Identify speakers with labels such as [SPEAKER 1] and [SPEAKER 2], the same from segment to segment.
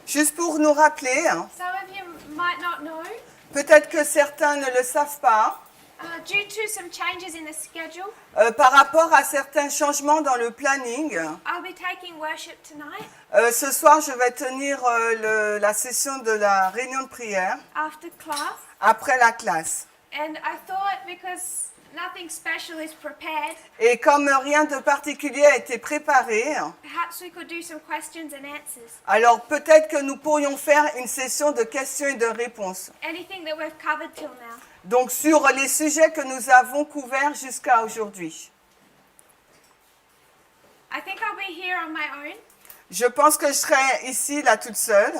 [SPEAKER 1] Juste pour nous rappeler,
[SPEAKER 2] some of you might not know,
[SPEAKER 1] peut-être que certains ne le savent pas,
[SPEAKER 2] due to some changes in the schedule,
[SPEAKER 1] par rapport à certains changements dans le planning,
[SPEAKER 2] I'll be taking worship tonight
[SPEAKER 1] ce soir je vais tenir la session de la réunion de prière
[SPEAKER 2] after class.
[SPEAKER 1] après la classe.
[SPEAKER 2] And I thought, because nothing special is prepared,
[SPEAKER 1] Et comme rien de particulier a été préparé,
[SPEAKER 2] perhaps we could do some questions and answers.
[SPEAKER 1] alors peut-être que nous pourrions faire une session de questions et de réponses.
[SPEAKER 2] Anything that we've covered till now.
[SPEAKER 1] Donc sur les sujets que nous avons couverts jusqu'à aujourd'hui.
[SPEAKER 2] I think I'll be here on my own,
[SPEAKER 1] Je pense que je serai ici, là, toute seule.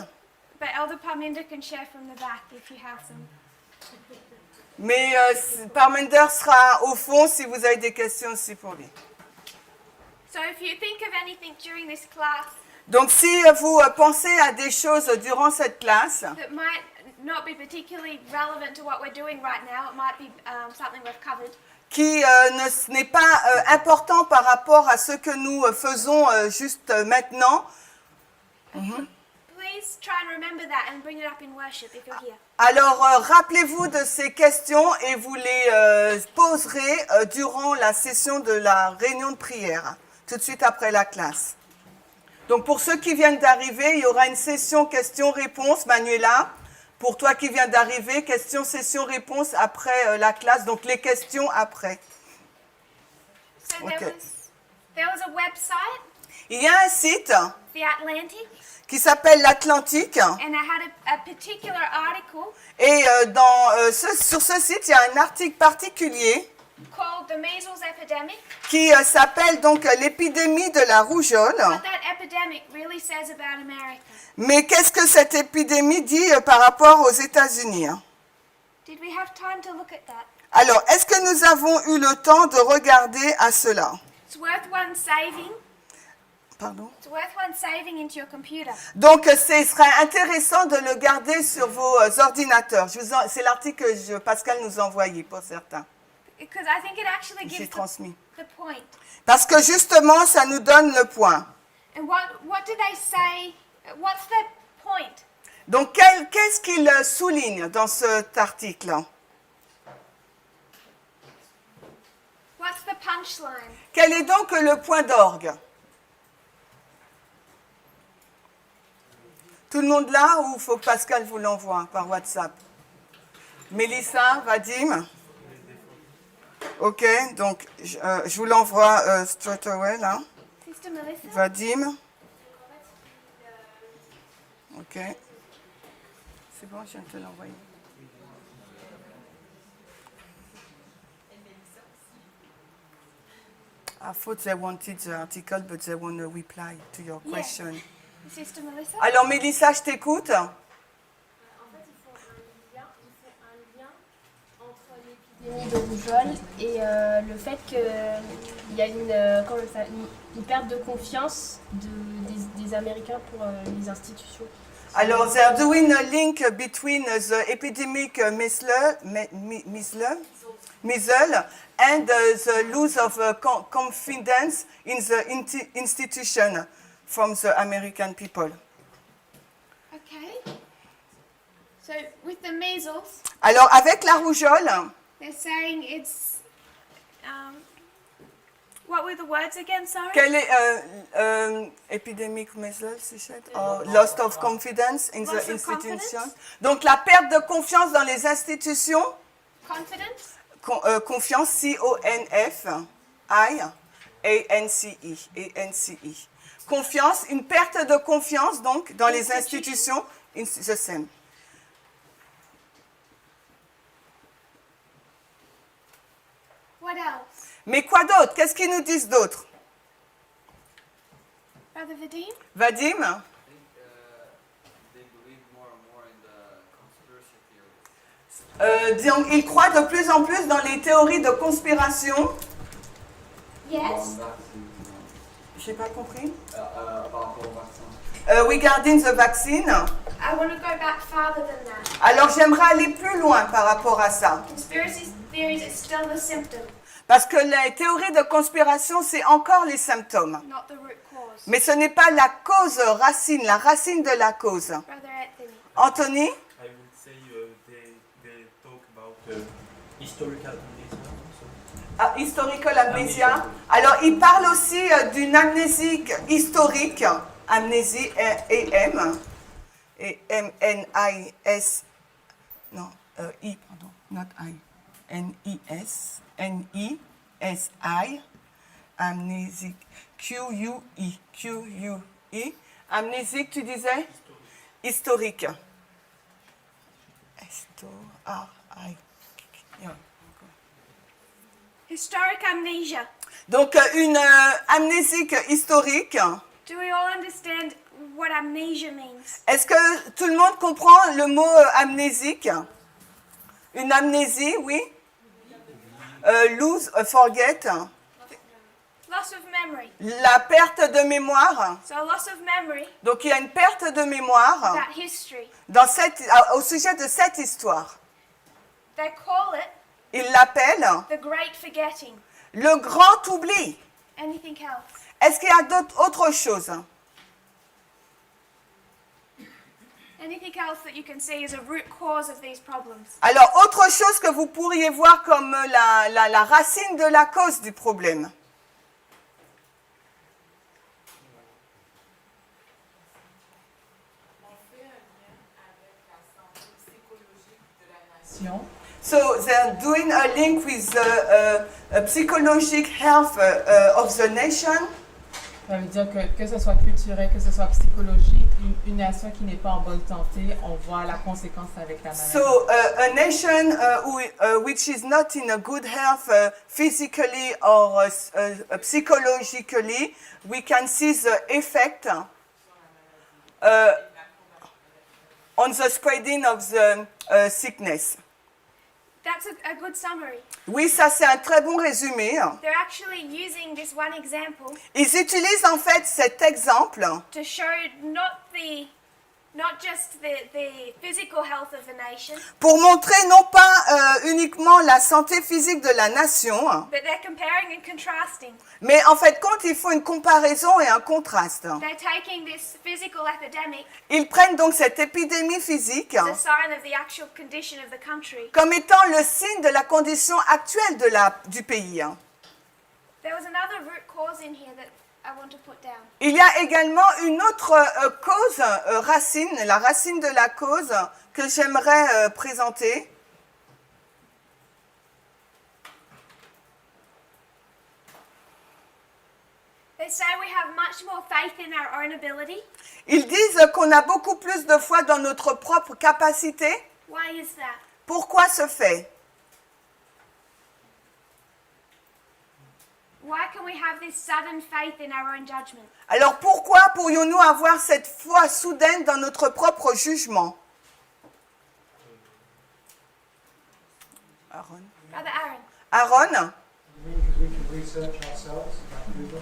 [SPEAKER 2] but Elder Parminder can share from the back if you have some.
[SPEAKER 1] Mais Parmender sera au fond si vous avez des questions aussi pour lui.
[SPEAKER 2] So if you think of anything during this class
[SPEAKER 1] Donc si vous pensez à des choses durant cette classe
[SPEAKER 2] that might not be particularly relevant to what we're doing right now, it might be something we've covered,
[SPEAKER 1] qui n'est pas important par rapport à ce que nous faisons juste maintenant,
[SPEAKER 2] please try and remember that and bring it up in worship if you're here.
[SPEAKER 1] alors rappelez-vous de ces questions et vous les poserez durant la session de la réunion de prière, tout de suite après la classe. Donc pour ceux qui viennent d'arriver, il y aura une session questions-réponses, Manuela. Pour toi qui viens d'arriver, questions, session-réponse après la classe, donc les questions après.
[SPEAKER 2] So
[SPEAKER 1] Okay.
[SPEAKER 2] there was a website,
[SPEAKER 1] Il y a un site
[SPEAKER 2] The Atlantic,
[SPEAKER 1] qui s'appelle l'Atlantique
[SPEAKER 2] and it had a particular article
[SPEAKER 1] et sur ce site, il y a un article particulier
[SPEAKER 2] called The Measles Epidemic.
[SPEAKER 1] qui s'appelle donc l'épidémie de la rougeole.
[SPEAKER 2] What that epidemic really says about America.
[SPEAKER 1] Mais qu'est-ce que cette épidémie dit par rapport aux États-Unis?
[SPEAKER 2] Did we have time to look at that?
[SPEAKER 1] Alors, est-ce que nous avons eu le temps de regarder à cela?
[SPEAKER 2] It's worth one saving.
[SPEAKER 1] Pardon?
[SPEAKER 2] It's worth one saving into your computer.
[SPEAKER 1] Donc, ce serait intéressant de le garder sur vos ordinateurs. C'est l'article que Pascal nous a envoyé pour certains.
[SPEAKER 2] Because I think it actually
[SPEAKER 1] J'ai
[SPEAKER 2] gives
[SPEAKER 1] transmis.
[SPEAKER 2] the point.
[SPEAKER 1] Parce que justement, ça nous donne le point.
[SPEAKER 2] And what do they say? What's the point?
[SPEAKER 1] Donc, qu'est-ce qu'il souligne dans cet article?
[SPEAKER 2] What's the punchline?
[SPEAKER 1] Quel est donc le point d'orgue? Tout le monde là ou il faut que Pascal vous l'envoie par WhatsApp? Mélissa, Vadim? Ok, donc je vous l'envoie straight away là.
[SPEAKER 2] Sister Melissa?
[SPEAKER 1] Vadim? Ok. C'est bon, je viens de te l'envoyer. I thought they wanted the article, but they want to reply to your
[SPEAKER 2] Yeah.
[SPEAKER 1] question.
[SPEAKER 2] Sister Melissa?
[SPEAKER 1] Alors, Mélissa, je t'écoute.
[SPEAKER 3] En fait, il faut un lien entre l'épidémie de rougeole et le fait qu'il y a une perte de confiance des Américains pour les institutions.
[SPEAKER 1] Alors, they're doing a link between the epidemic measles and the loss of confidence in the institution from the American people.
[SPEAKER 2] Okay. So with the measles,
[SPEAKER 1] Alors, avec la rougeole,
[SPEAKER 2] they're saying it's what were the words again, sorry?
[SPEAKER 1] quelle est epidemic measles, you said? Or loss of confidence in the
[SPEAKER 2] Loss of
[SPEAKER 1] institution.
[SPEAKER 2] confidence.
[SPEAKER 1] Donc, la perte de confiance dans les institutions.
[SPEAKER 2] Confidence?
[SPEAKER 1] Confiance, C-O-N-F-I-A-N-C-E. Confiance, une perte de confiance donc dans les institutions. The same.
[SPEAKER 2] What else?
[SPEAKER 1] Mais quoi d'autre? Qu'est-ce qu'ils nous disent d'autre?
[SPEAKER 2] Brother Vadim?
[SPEAKER 1] Vadim? Ils croient de plus en plus dans les théories de conspiration.
[SPEAKER 2] Yes.
[SPEAKER 1] J'ai pas compris.
[SPEAKER 4] Par rapport au vaccin.
[SPEAKER 1] Regarding the vaccine.
[SPEAKER 2] I want to go back farther than that.
[SPEAKER 1] Alors j'aimerais aller plus loin par rapport à ça.
[SPEAKER 2] Conspiracy theories is still the symptom,
[SPEAKER 1] Parce que les théories de conspiration, c'est encore les symptômes.
[SPEAKER 2] not the root cause. cause.
[SPEAKER 1] Mais ce n'est pas la cause racine, la racine de la cause.
[SPEAKER 2] Brother Anthony.
[SPEAKER 1] Anthony?
[SPEAKER 5] I would say they talk about historical amnesia.
[SPEAKER 1] Ah, historical amnesia. Alors, il parle aussi d'une amnésie historique, amnésie E-M, et M-N-I-S, non, I, pardon, not I, N-I-S, N-I-S-I, amnésique, Q-U-I, Q-U-I, amnésique, tu disais? Historique. R-I. Yeah.
[SPEAKER 2] Historic amnesia.
[SPEAKER 1] Donc, une amnésique historique.
[SPEAKER 2] Do we all understand what amnesia means?
[SPEAKER 1] Est-ce que tout le monde comprend le mot amnésique? Une amnésie, oui. Lose, forget.
[SPEAKER 2] Loss of memory.
[SPEAKER 1] La perte de mémoire.
[SPEAKER 2] So loss of memory,
[SPEAKER 1] Donc, il y a une perte de mémoire
[SPEAKER 2] that history.
[SPEAKER 1] dans au sujet de cette histoire.
[SPEAKER 2] They call it
[SPEAKER 1] Il l'appelle
[SPEAKER 2] the great forgetting.
[SPEAKER 1] le grand oubli.
[SPEAKER 2] Anything else?
[SPEAKER 1] Est-ce qu'il y a autre chose?
[SPEAKER 2] Anything else that you can see as a root cause of these problems?
[SPEAKER 1] Alors, autre chose que vous pourriez voir comme la racine de la cause du problème. So they're doing a link with the psychological health of the nation.
[SPEAKER 6] Ça veut dire que ce soit culturel, que ce soit psychologique, une nation qui n'est pas en bonne santé, on voit la conséquence avec la maladie.
[SPEAKER 1] So a nation which is not in a good health physically or psychologically, we can see the effect on the spreading of the sickness.
[SPEAKER 2] That's a good summary.
[SPEAKER 1] Oui, ça c'est un très bon résumé.
[SPEAKER 2] They're actually using this one example
[SPEAKER 1] Ils utilisent en fait cet exemple
[SPEAKER 2] to show not just the physical health of the nation,
[SPEAKER 1] pour montrer non pas uniquement la santé physique de la nation,
[SPEAKER 2] but they're comparing and contrasting.
[SPEAKER 1] mais en fait, quand il faut une comparaison et un contraste,
[SPEAKER 2] They're taking this physical epidemic
[SPEAKER 1] ils prennent donc cette épidémie physique
[SPEAKER 2] as a sign of the actual condition of the country.
[SPEAKER 1] comme étant le signe de la condition actuelle du pays.
[SPEAKER 2] There was another root cause in here that I want to put down.
[SPEAKER 1] Il y a également une autre cause, racine, la racine de la cause que j'aimerais présenter.
[SPEAKER 2] They say we have much more faith in our own ability.
[SPEAKER 1] Ils disent qu'on a beaucoup plus de foi dans notre propre capacité.
[SPEAKER 2] Why is that?
[SPEAKER 1] Pourquoi ce fait?
[SPEAKER 2] Why can we have this sudden faith in our own judgment?
[SPEAKER 1] Alors pourquoi pourrions-nous avoir cette foi soudaine dans notre propre jugement? Aaron.
[SPEAKER 2] Brother Aaron,
[SPEAKER 1] Aaron?
[SPEAKER 7] You mean because we can research ourselves like Google?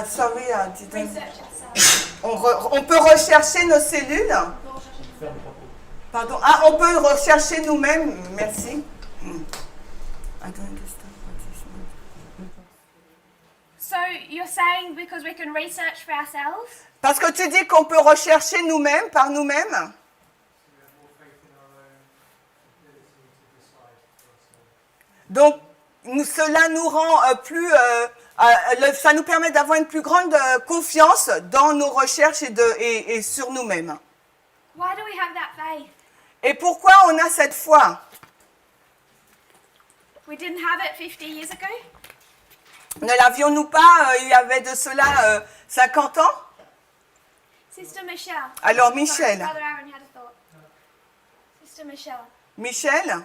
[SPEAKER 1] Sorry, I didn't.
[SPEAKER 2] research ourselves.
[SPEAKER 1] On peut rechercher nos cellules? Pardon. Ah, on peut rechercher nous-mêmes. Merci. I don't understand what this means.
[SPEAKER 2] So you're saying because we can research for ourselves?
[SPEAKER 1] Parce que tu dis qu'on peut rechercher nous-mêmes, par nous-mêmes?
[SPEAKER 7] We have more faith in our own ability to decide for ourselves.
[SPEAKER 1] Donc, cela nous rend ça nous permet d'avoir une plus grande confiance dans nos recherches et sur nous-mêmes.
[SPEAKER 2] Why do we have that faith?
[SPEAKER 1] Et pourquoi on a cette foi?
[SPEAKER 2] We didn't have it 50 years ago?
[SPEAKER 1] Ne l'avions-nous pas il y avait de cela 50 ans?
[SPEAKER 2] Sister Michelle.
[SPEAKER 1] Alors, Michel.
[SPEAKER 2] Brother Aaron had a thought. Sister Michelle.
[SPEAKER 1] Michel?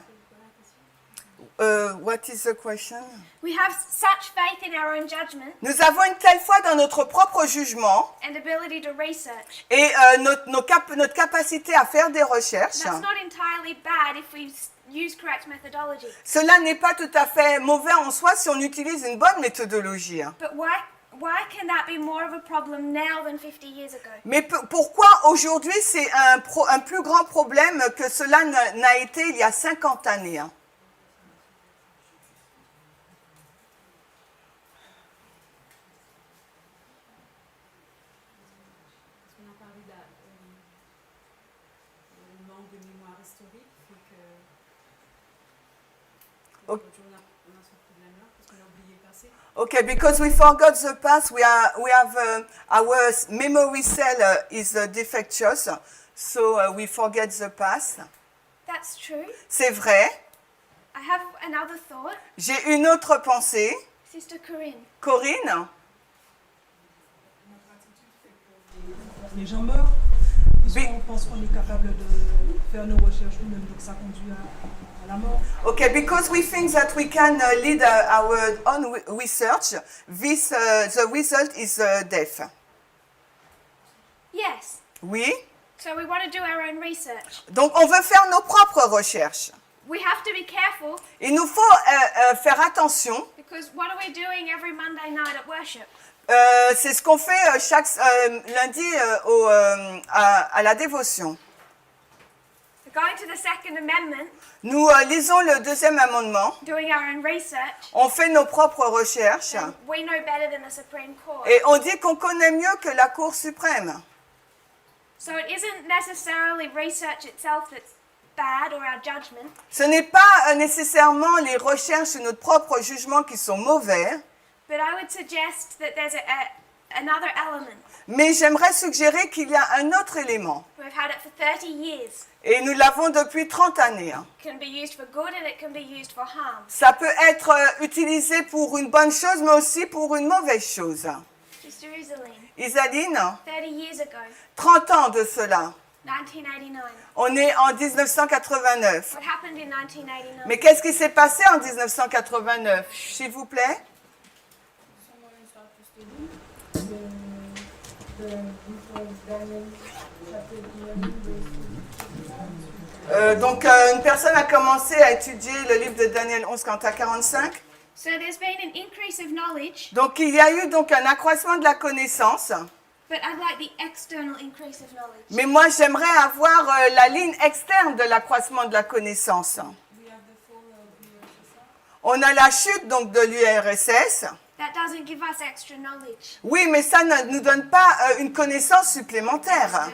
[SPEAKER 1] What is the question?
[SPEAKER 2] We have such faith in our own judgment
[SPEAKER 1] Nous avons une telle foi dans notre propre jugement
[SPEAKER 2] and ability to research.
[SPEAKER 1] et notre capacité à faire des recherches.
[SPEAKER 2] That's not entirely bad if we use correct methodology.
[SPEAKER 1] Cela n'est pas tout à fait mauvais en soi si on utilise une bonne méthodologie.
[SPEAKER 2] But why can that be more of a problem now than 50 years ago?
[SPEAKER 1] Mais pourquoi aujourd'hui c'est un plus grand problème que cela n'a été il y a 50 années?
[SPEAKER 8] historique, fait que
[SPEAKER 1] Ok.
[SPEAKER 8] aujourd'hui on a ce problème-là parce qu'on a oublié le passé.
[SPEAKER 1] Okay, because we forgot the past, we have our memory cell is defectious, so we forget the past.
[SPEAKER 2] That's true.
[SPEAKER 1] C'est vrai.
[SPEAKER 2] I have another thought.
[SPEAKER 1] J'ai une autre pensée.
[SPEAKER 2] Sister Corinne.
[SPEAKER 1] Corinne?
[SPEAKER 9] Les gens meurent,
[SPEAKER 1] Oui.
[SPEAKER 9] on pense qu'on est capable de faire nos recherches nous-mêmes, donc ça conduit à la mort.
[SPEAKER 1] Okay, because we think that we can lead our own research, this the result is death.
[SPEAKER 2] Yes.
[SPEAKER 1] Oui.
[SPEAKER 2] So we want to do our own research.
[SPEAKER 1] Donc on veut faire nos propres recherches.
[SPEAKER 2] We have to be careful
[SPEAKER 1] Il nous faut faire attention.
[SPEAKER 2] because what are we doing every Monday night at worship?
[SPEAKER 1] C'est ce qu'on fait chaque lundi à la dévotion.
[SPEAKER 2] We're going to the Second Amendment,
[SPEAKER 1] Nous lisons le deuxième amendement.
[SPEAKER 2] doing our own research,
[SPEAKER 1] On fait nos propres recherches.
[SPEAKER 2] and we know better than the Supreme Court.
[SPEAKER 1] Et on dit qu'on connaît mieux que la Cour suprême.
[SPEAKER 2] So it isn't necessarily research itself that's bad or our judgment.
[SPEAKER 1] Ce n'est pas nécessairement les recherches ou notre propre jugement qui sont mauvais,
[SPEAKER 2] But I would suggest that there's another element.
[SPEAKER 1] mais j'aimerais suggérer qu'il y a un autre élément.
[SPEAKER 2] We've had it for 30 years.
[SPEAKER 1] Et nous l'avons depuis 30 années.
[SPEAKER 2] It can be used for good and it can be used for harm.
[SPEAKER 1] Ça peut être utilisé pour une bonne chose, mais aussi pour une mauvaise chose.
[SPEAKER 2] Sister Isaline,
[SPEAKER 1] Isaline,
[SPEAKER 2] 30 years ago,
[SPEAKER 1] 30 ans de cela.
[SPEAKER 2] 1989.
[SPEAKER 1] On est en 1989.
[SPEAKER 2] What happened in 1989?
[SPEAKER 1] Mais qu'est-ce qui s'est passé en 1989, s'il vous plaît? Donc, une personne a commencé à étudier le livre de Daniel 11, Cantate 45.
[SPEAKER 2] So there's been an increase of knowledge,
[SPEAKER 1] Donc, il y a eu donc un accroissement de la connaissance.
[SPEAKER 2] but I'd like the external increase of knowledge.
[SPEAKER 1] Mais moi, j'aimerais avoir la ligne externe de l'accroissement de la connaissance. On a la chute donc de l'URSS.
[SPEAKER 2] That doesn't give us extra knowledge.
[SPEAKER 1] Oui, mais ça ne nous donne pas une connaissance supplémentaire.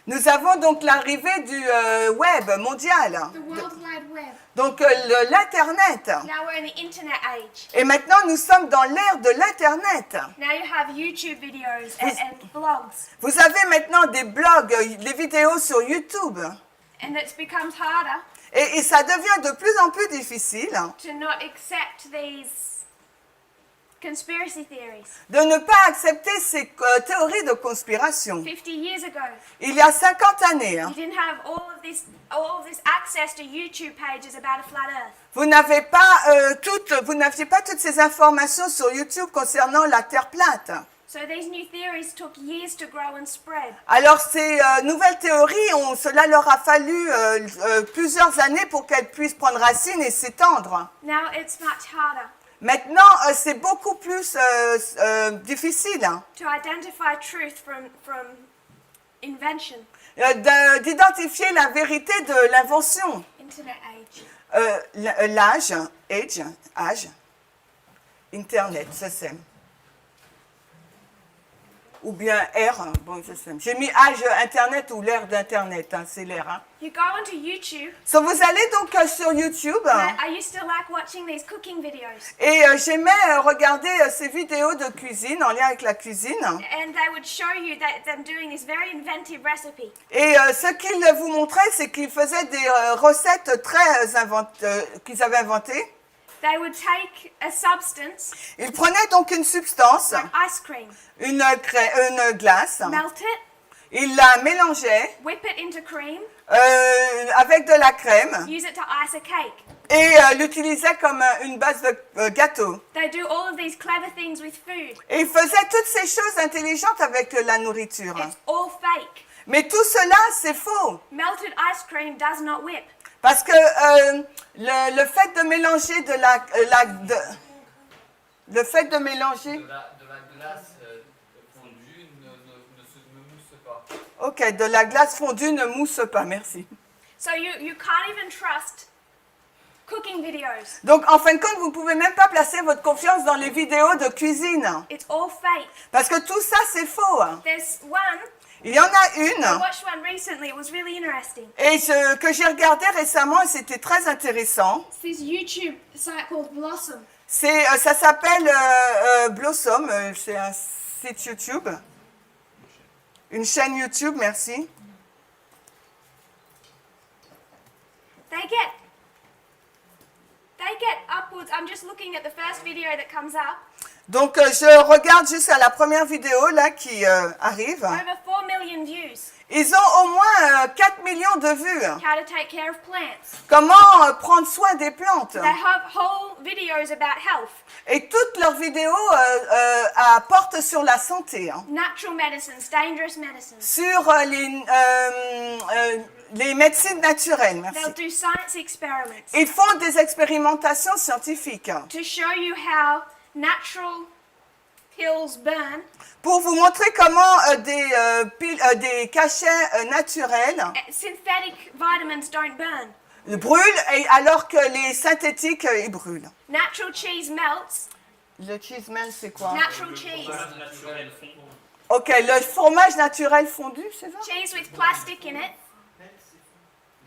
[SPEAKER 1] Nous avons donc l'arrivée du web mondial,
[SPEAKER 2] The World Wide Web.
[SPEAKER 1] donc l'Internet.
[SPEAKER 2] Now we're in the internet age.
[SPEAKER 1] Et maintenant, nous sommes dans l'ère de l'Internet.
[SPEAKER 2] Now you have YouTube videos and blogs,
[SPEAKER 1] Vous avez maintenant des blogs, des vidéos sur YouTube.
[SPEAKER 2] and it becomes harder
[SPEAKER 1] Et ça devient de plus en plus difficile
[SPEAKER 2] to not accept these conspiracy theories.
[SPEAKER 1] de ne pas accepter ces théories de conspiration.
[SPEAKER 2] 50 years ago,
[SPEAKER 1] Il y a 50 années,
[SPEAKER 2] you didn't have all of this access to YouTube pages about a flat Earth.
[SPEAKER 1] vous n'aviez pas toutes ces informations sur YouTube concernant la Terre plate.
[SPEAKER 2] So these new theories took years to grow and spread.
[SPEAKER 1] Alors ces nouvelles théories, cela leur a fallu plusieurs années pour qu'elles puissent prendre racine et s'étendre.
[SPEAKER 2] Now it's much harder
[SPEAKER 1] Maintenant, c'est beaucoup plus difficile
[SPEAKER 2] to identify truth from invention.
[SPEAKER 1] D'identifier la vérité de l'invention.
[SPEAKER 2] Internet age.
[SPEAKER 1] Âge, Internet, ça c'est. Ou bien ère, bon, ça c'est. J'ai mis âge Internet ou l'ère d'Internet, c'est l'ère. Hein.
[SPEAKER 2] You go onto YouTube.
[SPEAKER 1] So, vous allez donc sur YouTube.
[SPEAKER 2] I used to like watching these cooking videos.
[SPEAKER 1] Et j'aimais regarder ces vidéos de cuisine en lien avec la cuisine.
[SPEAKER 2] And they would show you them doing this very inventive recipe.
[SPEAKER 1] Et ce qu'ils vous montraient, c'est qu'ils faisaient des recettes très qu'ils avaient inventées.
[SPEAKER 2] They would take a substance,
[SPEAKER 1] Ils prenaient donc une substance,
[SPEAKER 2] like ice cream,
[SPEAKER 1] une glace,
[SPEAKER 2] melt it,
[SPEAKER 1] ils la mélangeaient
[SPEAKER 2] whip it into cream,
[SPEAKER 1] avec de la crème
[SPEAKER 2] use it to ice a cake.
[SPEAKER 1] et l'utilisaient comme une base de gâteau.
[SPEAKER 2] They do all of these clever things with food.
[SPEAKER 1] Et ils faisaient toutes ces choses intelligentes avec la nourriture.
[SPEAKER 2] It's all fake.
[SPEAKER 1] Mais tout cela, c'est faux.
[SPEAKER 2] Melted ice cream does not whip.
[SPEAKER 1] Parce que le fait de mélanger le fait de mélanger...
[SPEAKER 4] De la glace fondue ne mousse pas.
[SPEAKER 1] Ok, de la glace fondue ne mousse pas, merci.
[SPEAKER 2] So you can't even trust cooking videos.
[SPEAKER 1] Donc, en fin de compte, vous ne pouvez même pas placer votre confiance dans les vidéos de cuisine.
[SPEAKER 2] It's all fake.
[SPEAKER 1] Parce que tout ça, c'est faux.
[SPEAKER 2] There's one
[SPEAKER 1] Il y en a
[SPEAKER 2] I
[SPEAKER 1] une
[SPEAKER 2] watched one recently. It was really interesting.
[SPEAKER 1] et que j'ai regardé récemment et c'était très intéressant.
[SPEAKER 2] It's this YouTube site called Blossom.
[SPEAKER 1] Ça s'appelle Blossom, c'est un site YouTube, une chaîne YouTube, merci.
[SPEAKER 2] They get upwards. I'm just looking at the first video that comes up.
[SPEAKER 1] Donc je regarde jusqu'à la première vidéo là qui arrive.
[SPEAKER 2] Over 4 million views.
[SPEAKER 1] Ils ont au moins 4 millions de vues.
[SPEAKER 2] How to take care of plants.
[SPEAKER 1] Comment prendre soin des plantes.
[SPEAKER 2] They have whole videos about health,
[SPEAKER 1] Et toutes leurs vidéos portent sur la santé, hein.
[SPEAKER 2] natural medicines, dangerous medicines.
[SPEAKER 1] Sur les médecines naturelles, merci.
[SPEAKER 2] They'll do science experiments
[SPEAKER 1] Ils font des expérimentations scientifiques
[SPEAKER 2] to show you how natural pills burn,
[SPEAKER 1] pour vous montrer comment des cachets naturels
[SPEAKER 2] synthetic vitamins don't burn.
[SPEAKER 1] brûlent alors que les synthétiques ils brûlent.
[SPEAKER 2] Natural cheese melts.
[SPEAKER 1] Le cheese melt, c'est quoi?
[SPEAKER 2] Natural cheese.
[SPEAKER 4] Naturel fond.
[SPEAKER 1] Ok, le fromage naturel fondu, c'est ça?
[SPEAKER 2] Cheese with plastic in it.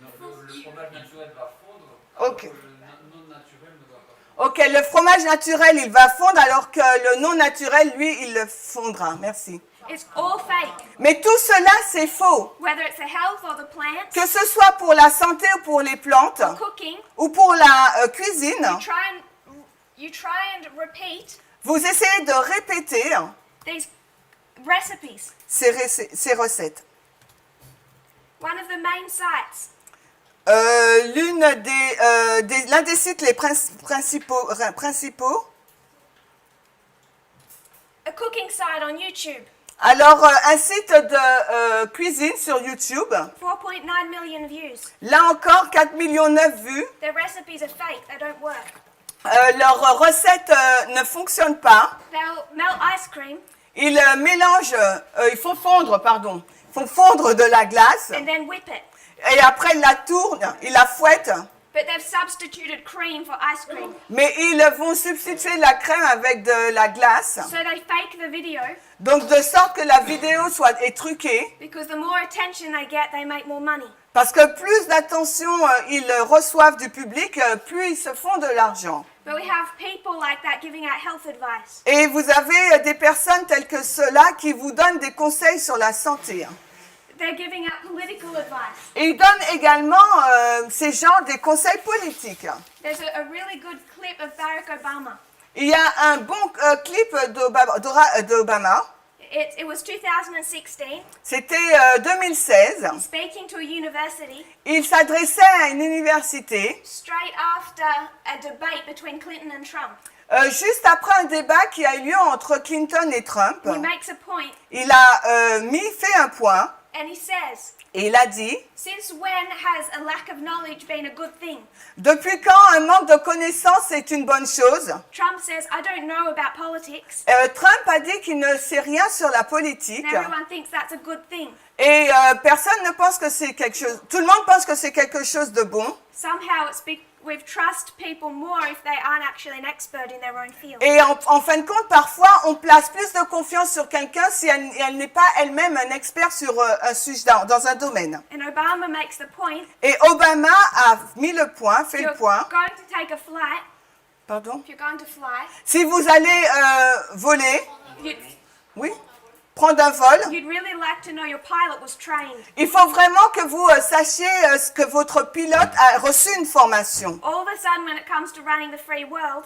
[SPEAKER 4] Non, le fromage naturel va fondre.
[SPEAKER 1] Ok.
[SPEAKER 4] alors que le non naturel ne va pas.
[SPEAKER 1] Ok, le fromage naturel, il va fondre alors que le non naturel, lui, il le fondra. Merci.
[SPEAKER 2] It's all fake.
[SPEAKER 1] Mais tout cela, c'est faux.
[SPEAKER 2] Whether it's the health or the plants,
[SPEAKER 1] Que ce soit pour la santé ou pour les plantes
[SPEAKER 2] cooking,
[SPEAKER 1] ou pour la cuisine,
[SPEAKER 2] you try and repeat
[SPEAKER 1] vous essayez de répéter
[SPEAKER 2] these recipes.
[SPEAKER 1] ces recettes.
[SPEAKER 2] One of the main sites
[SPEAKER 1] L'un des sites les principaux,
[SPEAKER 2] a cooking site on YouTube.
[SPEAKER 1] alors un site de cuisine sur YouTube,
[SPEAKER 2] 4.9 million views.
[SPEAKER 1] là encore 4 millions 9 vues.
[SPEAKER 2] Their recipes are fake, they don't work.
[SPEAKER 1] Leurs recettes ne fonctionnent pas.
[SPEAKER 2] They'll melt ice cream
[SPEAKER 1] Ils mélangent, ils font fondre de la glace
[SPEAKER 2] and then whip it.
[SPEAKER 1] et après ils la tournent, ils la fouettent,
[SPEAKER 2] But they've substituted cream for ice cream.
[SPEAKER 1] mais ils vont substituer la crème avec de la glace,
[SPEAKER 2] So they fake the video
[SPEAKER 1] donc de sorte que la vidéo est truquée,
[SPEAKER 2] because the more attention they get, they make more money.
[SPEAKER 1] parce que plus d'attention ils reçoivent du public, plus ils se font de l'argent.
[SPEAKER 2] But we have people like that giving out health advice.
[SPEAKER 1] Et vous avez des personnes telles que ceux-là qui vous donnent des conseils sur la santé.
[SPEAKER 2] They're giving out political advice.
[SPEAKER 1] Et ils donnent également, ces gens, des conseils politiques.
[SPEAKER 2] There's a really good clip of Barack Obama.
[SPEAKER 1] Il y a un bon clip d'Obama.
[SPEAKER 2] It was 2016.
[SPEAKER 1] C'était 2016.
[SPEAKER 2] He's speaking to a university
[SPEAKER 1] Il s'adressait à une université
[SPEAKER 2] straight after a debate between Clinton and Trump.
[SPEAKER 1] juste après un débat qui a eu lieu entre Clinton et Trump.
[SPEAKER 2] He makes a point
[SPEAKER 1] Il a fait un point
[SPEAKER 2] and he says,
[SPEAKER 1] et il a dit
[SPEAKER 2] since when has a lack of knowledge been a good thing?
[SPEAKER 1] depuis quand un manque de connaissances est une bonne chose?
[SPEAKER 2] Trump says, I don't know about politics.
[SPEAKER 1] Trump a dit qu'il ne sait rien sur la politique.
[SPEAKER 2] And everyone thinks that's a good thing.
[SPEAKER 1] Et personne ne pense que c'est quelque chose. Tout le monde pense que c'est quelque chose de bon.
[SPEAKER 2] Somehow we trust people more if they aren't actually an expert in their own field.
[SPEAKER 1] Et en fin de compte, parfois, on place plus de confiance sur quelqu'un si elle n'est pas elle-même un expert sur un sujet dans un domaine.
[SPEAKER 2] And Obama makes the point.
[SPEAKER 1] Et Obama a mis le point, fait
[SPEAKER 2] If
[SPEAKER 1] le
[SPEAKER 2] you're
[SPEAKER 1] point.
[SPEAKER 2] going to take a flight,
[SPEAKER 1] Pardon.
[SPEAKER 2] if you're going to fly,
[SPEAKER 1] Si vous allez voler, oui, prendre un vol,
[SPEAKER 2] you'd really like to know your pilot was trained.
[SPEAKER 1] il faut vraiment que vous sachiez que votre pilote a reçu une formation.
[SPEAKER 2] All of a sudden, when it comes to running the free world,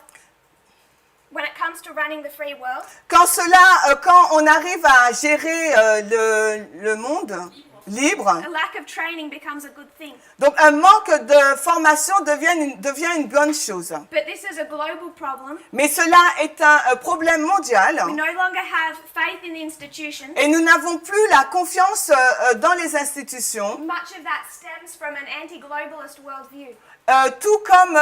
[SPEAKER 1] Quand on arrive à gérer le monde libre,
[SPEAKER 2] a lack of training becomes a good thing.
[SPEAKER 1] donc un manque de formation devient une bonne chose.
[SPEAKER 2] But this is a global problem.
[SPEAKER 1] Mais cela est un problème mondial
[SPEAKER 2] We no longer have faith in the institutions.
[SPEAKER 1] et nous n'avons plus la confiance dans les institutions,
[SPEAKER 2] Much of that stems from an anti-globalist worldview.
[SPEAKER 1] tout comme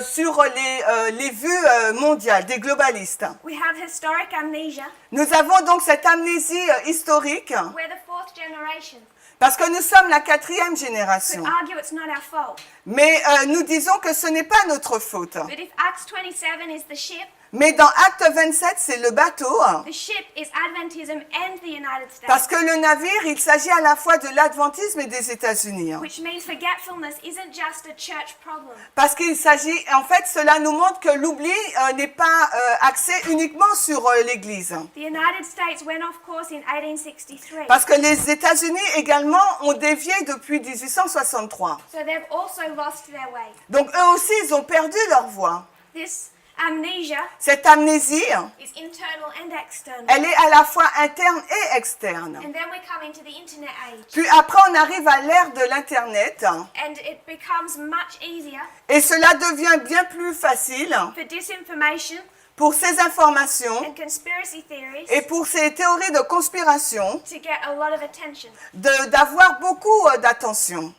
[SPEAKER 1] sur les vues mondiales des globalistes.
[SPEAKER 2] We have historic amnesia.
[SPEAKER 1] Nous avons donc cette amnésie historique
[SPEAKER 2] We're the fourth generation.
[SPEAKER 1] parce que nous sommes la 4e
[SPEAKER 2] Could
[SPEAKER 1] génération.
[SPEAKER 2] argue it's not our fault.
[SPEAKER 1] Mais nous disons que ce n'est pas notre faute.
[SPEAKER 2] But if Acts 27 is the ship,
[SPEAKER 1] Mais dans Acte 27, c'est le bateau,
[SPEAKER 2] The ship is Adventism and the United States.
[SPEAKER 1] parce que le navire, il s'agit à la fois de l'adventisme et des États-Unis.
[SPEAKER 2] Which means forgetfulness isn't just a church problem.
[SPEAKER 1] Parce qu'il s'agit, en fait, cela nous montre que l'oubli n'est pas axé uniquement sur l'Église.
[SPEAKER 2] The United States went off course in 1863.
[SPEAKER 1] Parce que les États-Unis également ont dévié depuis 1863.
[SPEAKER 2] So they've also lost their way.
[SPEAKER 1] Donc eux aussi, ils ont perdu leur voie.
[SPEAKER 2] This amnesia
[SPEAKER 1] Cette amnésie,
[SPEAKER 2] is internal and external.
[SPEAKER 1] elle est à la fois interne et externe.
[SPEAKER 2] And then we come into the internet age.
[SPEAKER 1] Puis après, on arrive à l'ère de l'Internet.
[SPEAKER 2] And it becomes much easier
[SPEAKER 1] Et cela devient bien plus facile
[SPEAKER 2] for disinformation
[SPEAKER 1] pour ces informations
[SPEAKER 2] and conspiracy theories
[SPEAKER 1] et pour ces théories de conspiration
[SPEAKER 2] to get a lot of attention.
[SPEAKER 1] d'avoir beaucoup d'attention.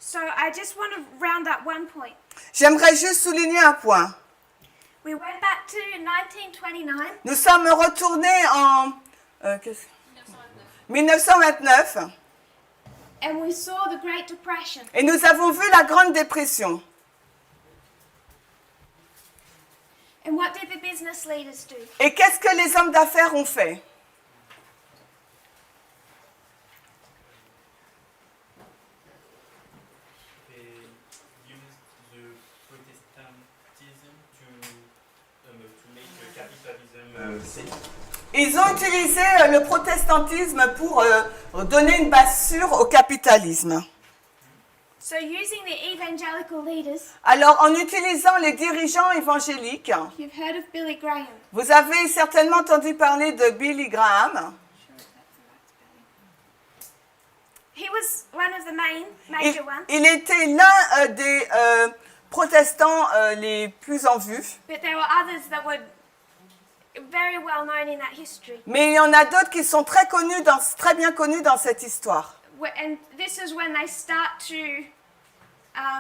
[SPEAKER 2] So I just want to round up one point.
[SPEAKER 1] J'aimerais juste souligner un point.
[SPEAKER 2] We went back to 1929
[SPEAKER 1] Nous sommes retournés en 1929
[SPEAKER 2] and we saw the Great Depression.
[SPEAKER 1] et nous avons vu la Grande Dépression.
[SPEAKER 2] And what did the business leaders do?
[SPEAKER 1] Et qu'est-ce que les hommes d'affaires ont fait?
[SPEAKER 5] They used the Protestantism to make the capitalism safe.
[SPEAKER 1] Ils ont utilisé le protestantisme pour donner une base sûre au capitalisme.
[SPEAKER 2] So using the evangelical leaders,
[SPEAKER 1] Alors, en utilisant les dirigeants évangéliques,
[SPEAKER 2] you've heard of Billy Graham.
[SPEAKER 1] vous avez certainement entendu parler de Billy Graham.
[SPEAKER 2] He was one of the major ones,
[SPEAKER 1] Il était l'un des protestants les plus en vue,
[SPEAKER 2] but there were others that were very well known in that history.
[SPEAKER 1] mais il y en a d'autres qui sont très bien connus dans cette histoire.
[SPEAKER 2] And this is when they start to,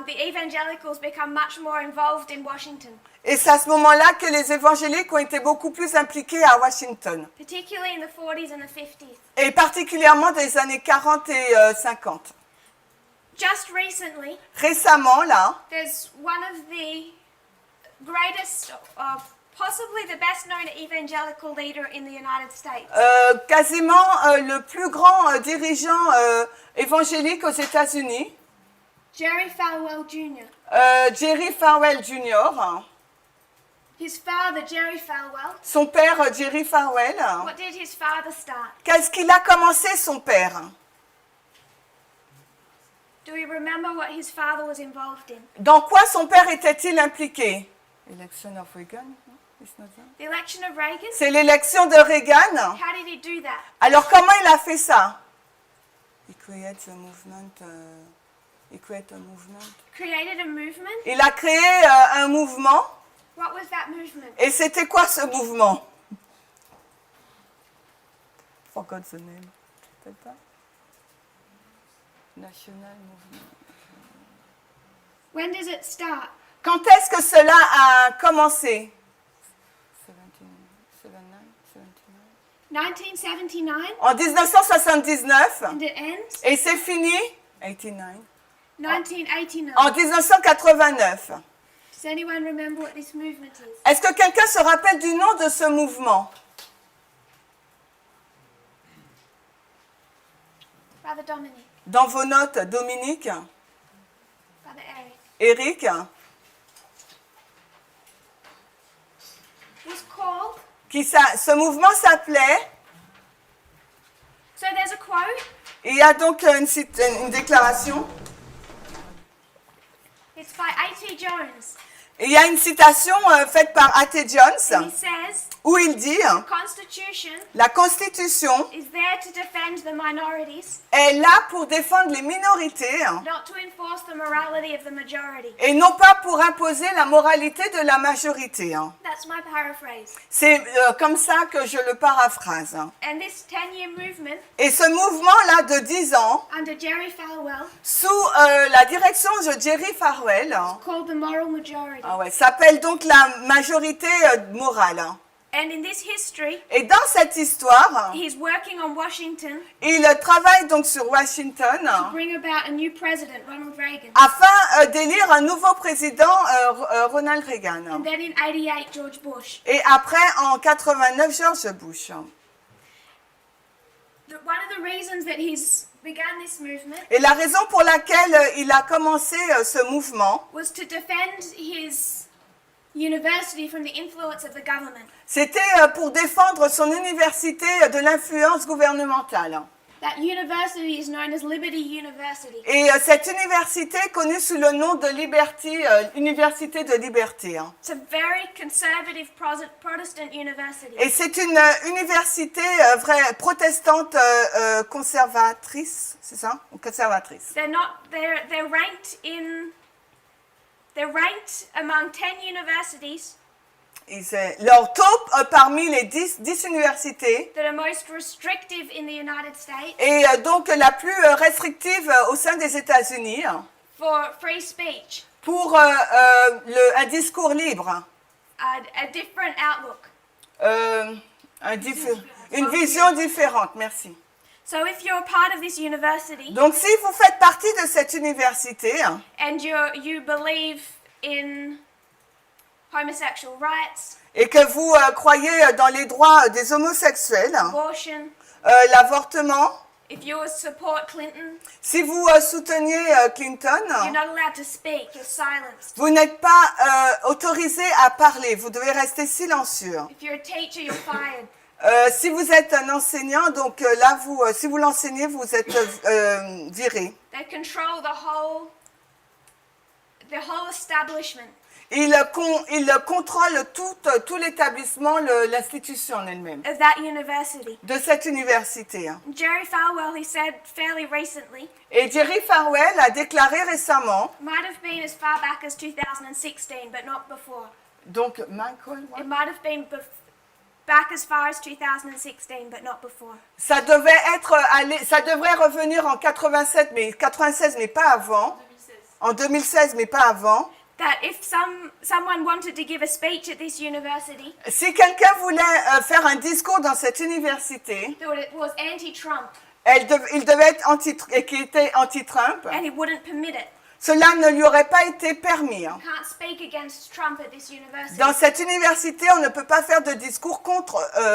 [SPEAKER 2] the evangelicals become much more involved in Washington,
[SPEAKER 1] Et c'est à ce moment-là que les évangéliques ont été beaucoup plus impliqués à Washington,
[SPEAKER 2] particularly in the 40s and the 50s.
[SPEAKER 1] et particulièrement dans les années 40 et 50.
[SPEAKER 2] Just recently,
[SPEAKER 1] Récemment, là,
[SPEAKER 2] there's one of the greatest, possibly the best known evangelical leader in the United States.
[SPEAKER 1] quasiment le plus grand dirigeant évangélique aux États-Unis,
[SPEAKER 2] Jerry Falwell Jr.
[SPEAKER 1] Jerry Falwell Jr.,
[SPEAKER 2] His father, Jerry Falwell,
[SPEAKER 1] son père Jerry Falwell.
[SPEAKER 2] what did his father start?
[SPEAKER 1] Qu'est-ce qu'il a commencé, son père?
[SPEAKER 2] Do we remember what his father was involved in?
[SPEAKER 1] Dans quoi son père était-il impliqué? Election of Reagan? No? It's not that.
[SPEAKER 2] The election of Reagan?
[SPEAKER 1] C'est l'élection de Reagan.
[SPEAKER 2] How did he do that?
[SPEAKER 1] Alors comment il a fait ça? He created a movement.
[SPEAKER 2] Created a movement?
[SPEAKER 1] Il a créé un mouvement.
[SPEAKER 2] What was that movement?
[SPEAKER 1] Et c'était quoi ce mouvement? Forgot the name. Peut-être pas. National Movement.
[SPEAKER 2] When does it start?
[SPEAKER 1] Quand est-ce que cela a commencé?
[SPEAKER 2] 1979?
[SPEAKER 1] En 1979.
[SPEAKER 2] And it ends?
[SPEAKER 1] Et c'est fini? 89.
[SPEAKER 2] 1989.
[SPEAKER 1] En 1989.
[SPEAKER 2] Does anyone remember what this movement is?
[SPEAKER 1] Est-ce que quelqu'un se rappelle du nom de ce mouvement?
[SPEAKER 2] Brother Dominic.
[SPEAKER 1] Dans vos notes, Dominique,
[SPEAKER 2] Brother
[SPEAKER 1] Eric,
[SPEAKER 2] Eric. Was called.
[SPEAKER 1] ce mouvement s'appelait,
[SPEAKER 2] So there's a quote.
[SPEAKER 1] il y a donc une déclaration,
[SPEAKER 2] It's by A.T. Jones.
[SPEAKER 1] il y a une citation faite par A.T.
[SPEAKER 2] And
[SPEAKER 1] Jones
[SPEAKER 2] he says,
[SPEAKER 1] où il dit
[SPEAKER 2] the Constitution
[SPEAKER 1] la Constitution
[SPEAKER 2] is there to defend the minorities,
[SPEAKER 1] est là pour défendre les minorités
[SPEAKER 2] not to enforce the morality of the majority.
[SPEAKER 1] et non pas pour imposer la moralité de la majorité.
[SPEAKER 2] That's my paraphrase.
[SPEAKER 1] C'est comme ça que je le paraphrase.
[SPEAKER 2] And this 10-year movement
[SPEAKER 1] Et ce mouvement-là de 10 ans,
[SPEAKER 2] under Jerry Falwell,
[SPEAKER 1] sous la direction de Jerry Falwell,
[SPEAKER 2] called the moral majority.
[SPEAKER 1] s'appelle donc la majorité morale.
[SPEAKER 2] And in this history,
[SPEAKER 1] Et dans cette histoire,
[SPEAKER 2] he's working on Washington
[SPEAKER 1] il travaille donc sur Washington
[SPEAKER 2] to bring about a new president, Ronald Reagan.
[SPEAKER 1] afin d'élire un nouveau président, Ronald Reagan.
[SPEAKER 2] And then in 88, George Bush.
[SPEAKER 1] Et après, en 89, George Bush.
[SPEAKER 2] One of the reasons that he's begun this movement
[SPEAKER 1] Et la raison pour laquelle il a commencé ce mouvement,
[SPEAKER 2] was to defend his university from the influence of the government.
[SPEAKER 1] c'était pour défendre son université de l'influence gouvernementale.
[SPEAKER 2] That university is known as Liberty University.
[SPEAKER 1] Et cette université est connue sous le nom de Liberty, Université de Liberté.
[SPEAKER 2] It's a very conservative Protestant university.
[SPEAKER 1] Et c'est une université vraie protestante conservatrice, c'est ça? Ou conservatrice.
[SPEAKER 2] They're ranked among 10 universities
[SPEAKER 1] Leur top parmi les 10 universités
[SPEAKER 2] that are most restrictive in the United States
[SPEAKER 1] et donc la plus restrictive au sein des États-Unis
[SPEAKER 2] for free speech,
[SPEAKER 1] pour un discours libre,
[SPEAKER 2] a different outlook.
[SPEAKER 1] Une vision différente. Merci.
[SPEAKER 2] So if you're a part of this university
[SPEAKER 1] Donc si vous faites partie de cette université
[SPEAKER 2] and you believe in homosexual rights,
[SPEAKER 1] et que vous croyez dans les droits des homosexuels,
[SPEAKER 2] abortion,
[SPEAKER 1] l'avortement,
[SPEAKER 2] if you support Clinton,
[SPEAKER 1] si vous souteniez Clinton,
[SPEAKER 2] you're not allowed to speak, you're silenced.
[SPEAKER 1] vous n'êtes pas autorisé à parler, vous devez rester silencieux.
[SPEAKER 2] If you're a teacher, you're fired.
[SPEAKER 1] Si vous êtes un enseignant, donc là, si vous l'enseignez, vous êtes viré.
[SPEAKER 2] They control the whole establishment.
[SPEAKER 1] Il contrôle tout l'établissement, l'institution en elle-même,
[SPEAKER 2] Of that university.
[SPEAKER 1] de cette université.
[SPEAKER 2] Jerry Falwell, he said fairly recently,
[SPEAKER 1] Et Jerry Falwell a déclaré récemment,
[SPEAKER 2] might have been as far back as 2016, but not before.
[SPEAKER 1] donc Michael,
[SPEAKER 2] It might have been back as far as 2016, but not before.
[SPEAKER 1] ça devrait revenir en 96, mais pas avant. En 2016, mais pas avant.
[SPEAKER 2] That if someone wanted to give a speech at this university
[SPEAKER 1] Si quelqu'un voulait faire un discours dans cette université,
[SPEAKER 2] that it was anti-Trump
[SPEAKER 1] il devait être qui était anti-Trump.
[SPEAKER 2] and he wouldn't permit it,
[SPEAKER 1] Cela ne lui aurait pas été permis.
[SPEAKER 2] can't speak against Trump at this university.
[SPEAKER 1] Dans cette université, on ne peut pas faire de discours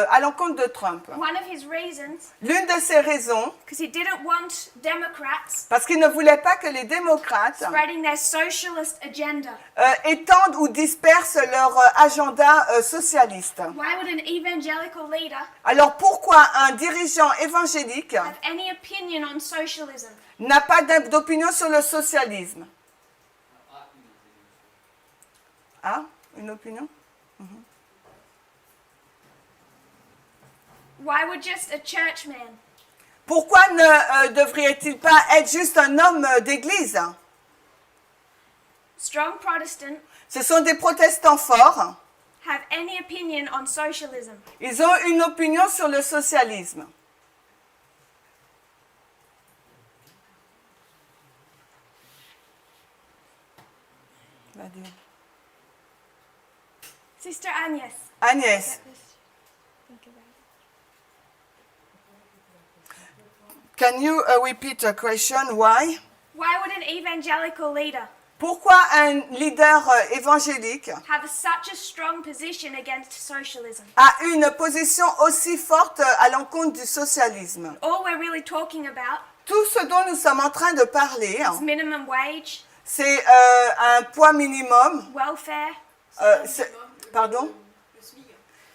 [SPEAKER 1] à l'encontre de Trump.
[SPEAKER 2] One of his reasons,
[SPEAKER 1] L'une de ces raisons,
[SPEAKER 2] because he didn't want Democrats
[SPEAKER 1] parce qu'il ne voulait pas que les démocrates
[SPEAKER 2] spreading their socialist agenda.
[SPEAKER 1] étendent ou dispersent leur agenda socialiste.
[SPEAKER 2] Why would an evangelical leader
[SPEAKER 1] Alors pourquoi un dirigeant évangélique
[SPEAKER 2] have any opinion on socialism?
[SPEAKER 1] n'a pas d'opinion sur le socialisme? Ah, une opinion?
[SPEAKER 2] Why would just a churchman
[SPEAKER 1] Pourquoi ne devrait-il pas être juste un homme d'église?
[SPEAKER 2] strong Protestant
[SPEAKER 1] Ce sont des protestants forts.
[SPEAKER 2] have any opinion on socialism?
[SPEAKER 1] Ils ont une opinion sur le socialisme.
[SPEAKER 2] Sister Agnes.
[SPEAKER 1] Agnès, can you repeat the question? Why?
[SPEAKER 2] Why would an evangelical leader
[SPEAKER 1] Pourquoi un leader évangélique
[SPEAKER 2] have such a strong position against socialism?
[SPEAKER 1] a une position aussi forte à l'encontre du socialisme?
[SPEAKER 2] All we're really talking about
[SPEAKER 1] Tout ce dont nous sommes en train de parler,
[SPEAKER 2] is minimum wage,
[SPEAKER 1] c'est un poids minimum.
[SPEAKER 2] welfare.
[SPEAKER 1] Pardon?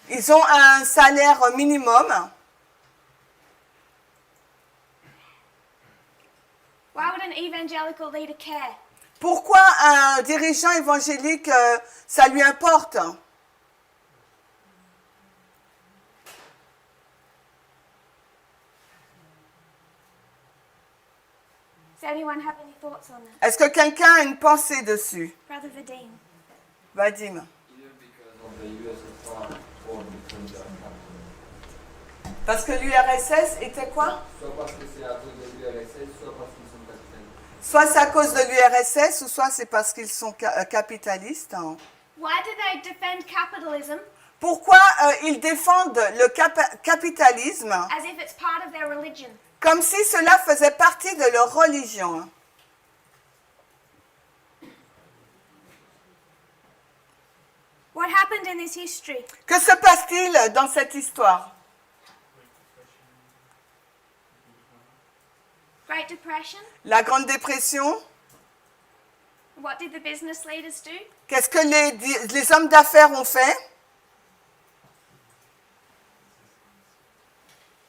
[SPEAKER 1] Ils ont un salaire minimum.
[SPEAKER 2] Why would an evangelical leader care?
[SPEAKER 1] Pourquoi un dirigeant évangélique, ça lui importe?
[SPEAKER 2] Does anyone have any thoughts on that?
[SPEAKER 1] Est-ce que quelqu'un a une pensée dessus?
[SPEAKER 2] Brother Vadim.
[SPEAKER 1] Vadim.
[SPEAKER 4] Either because of the USSR or because they are capitalists.
[SPEAKER 1] Parce que l'URSS était quoi?
[SPEAKER 4] Soit parce que c'est à cause de l'URSS, soit parce qu'ils sont capitalistes.
[SPEAKER 1] Soit c'est à cause de l'URSS ou soit c'est parce qu'ils sont capitalistes.
[SPEAKER 2] Why do they defend capitalism
[SPEAKER 1] Pourquoi ils défendent le capitalisme
[SPEAKER 2] as if it's part of their religion.
[SPEAKER 1] comme si cela faisait partie de leur religion.
[SPEAKER 2] What happened in this history?
[SPEAKER 1] Que se passe-t-il dans cette histoire?
[SPEAKER 2] Great Depression?
[SPEAKER 1] La Grande Dépression?
[SPEAKER 2] What did the business leaders do?
[SPEAKER 1] Qu'est-ce que les hommes d'affaires ont fait?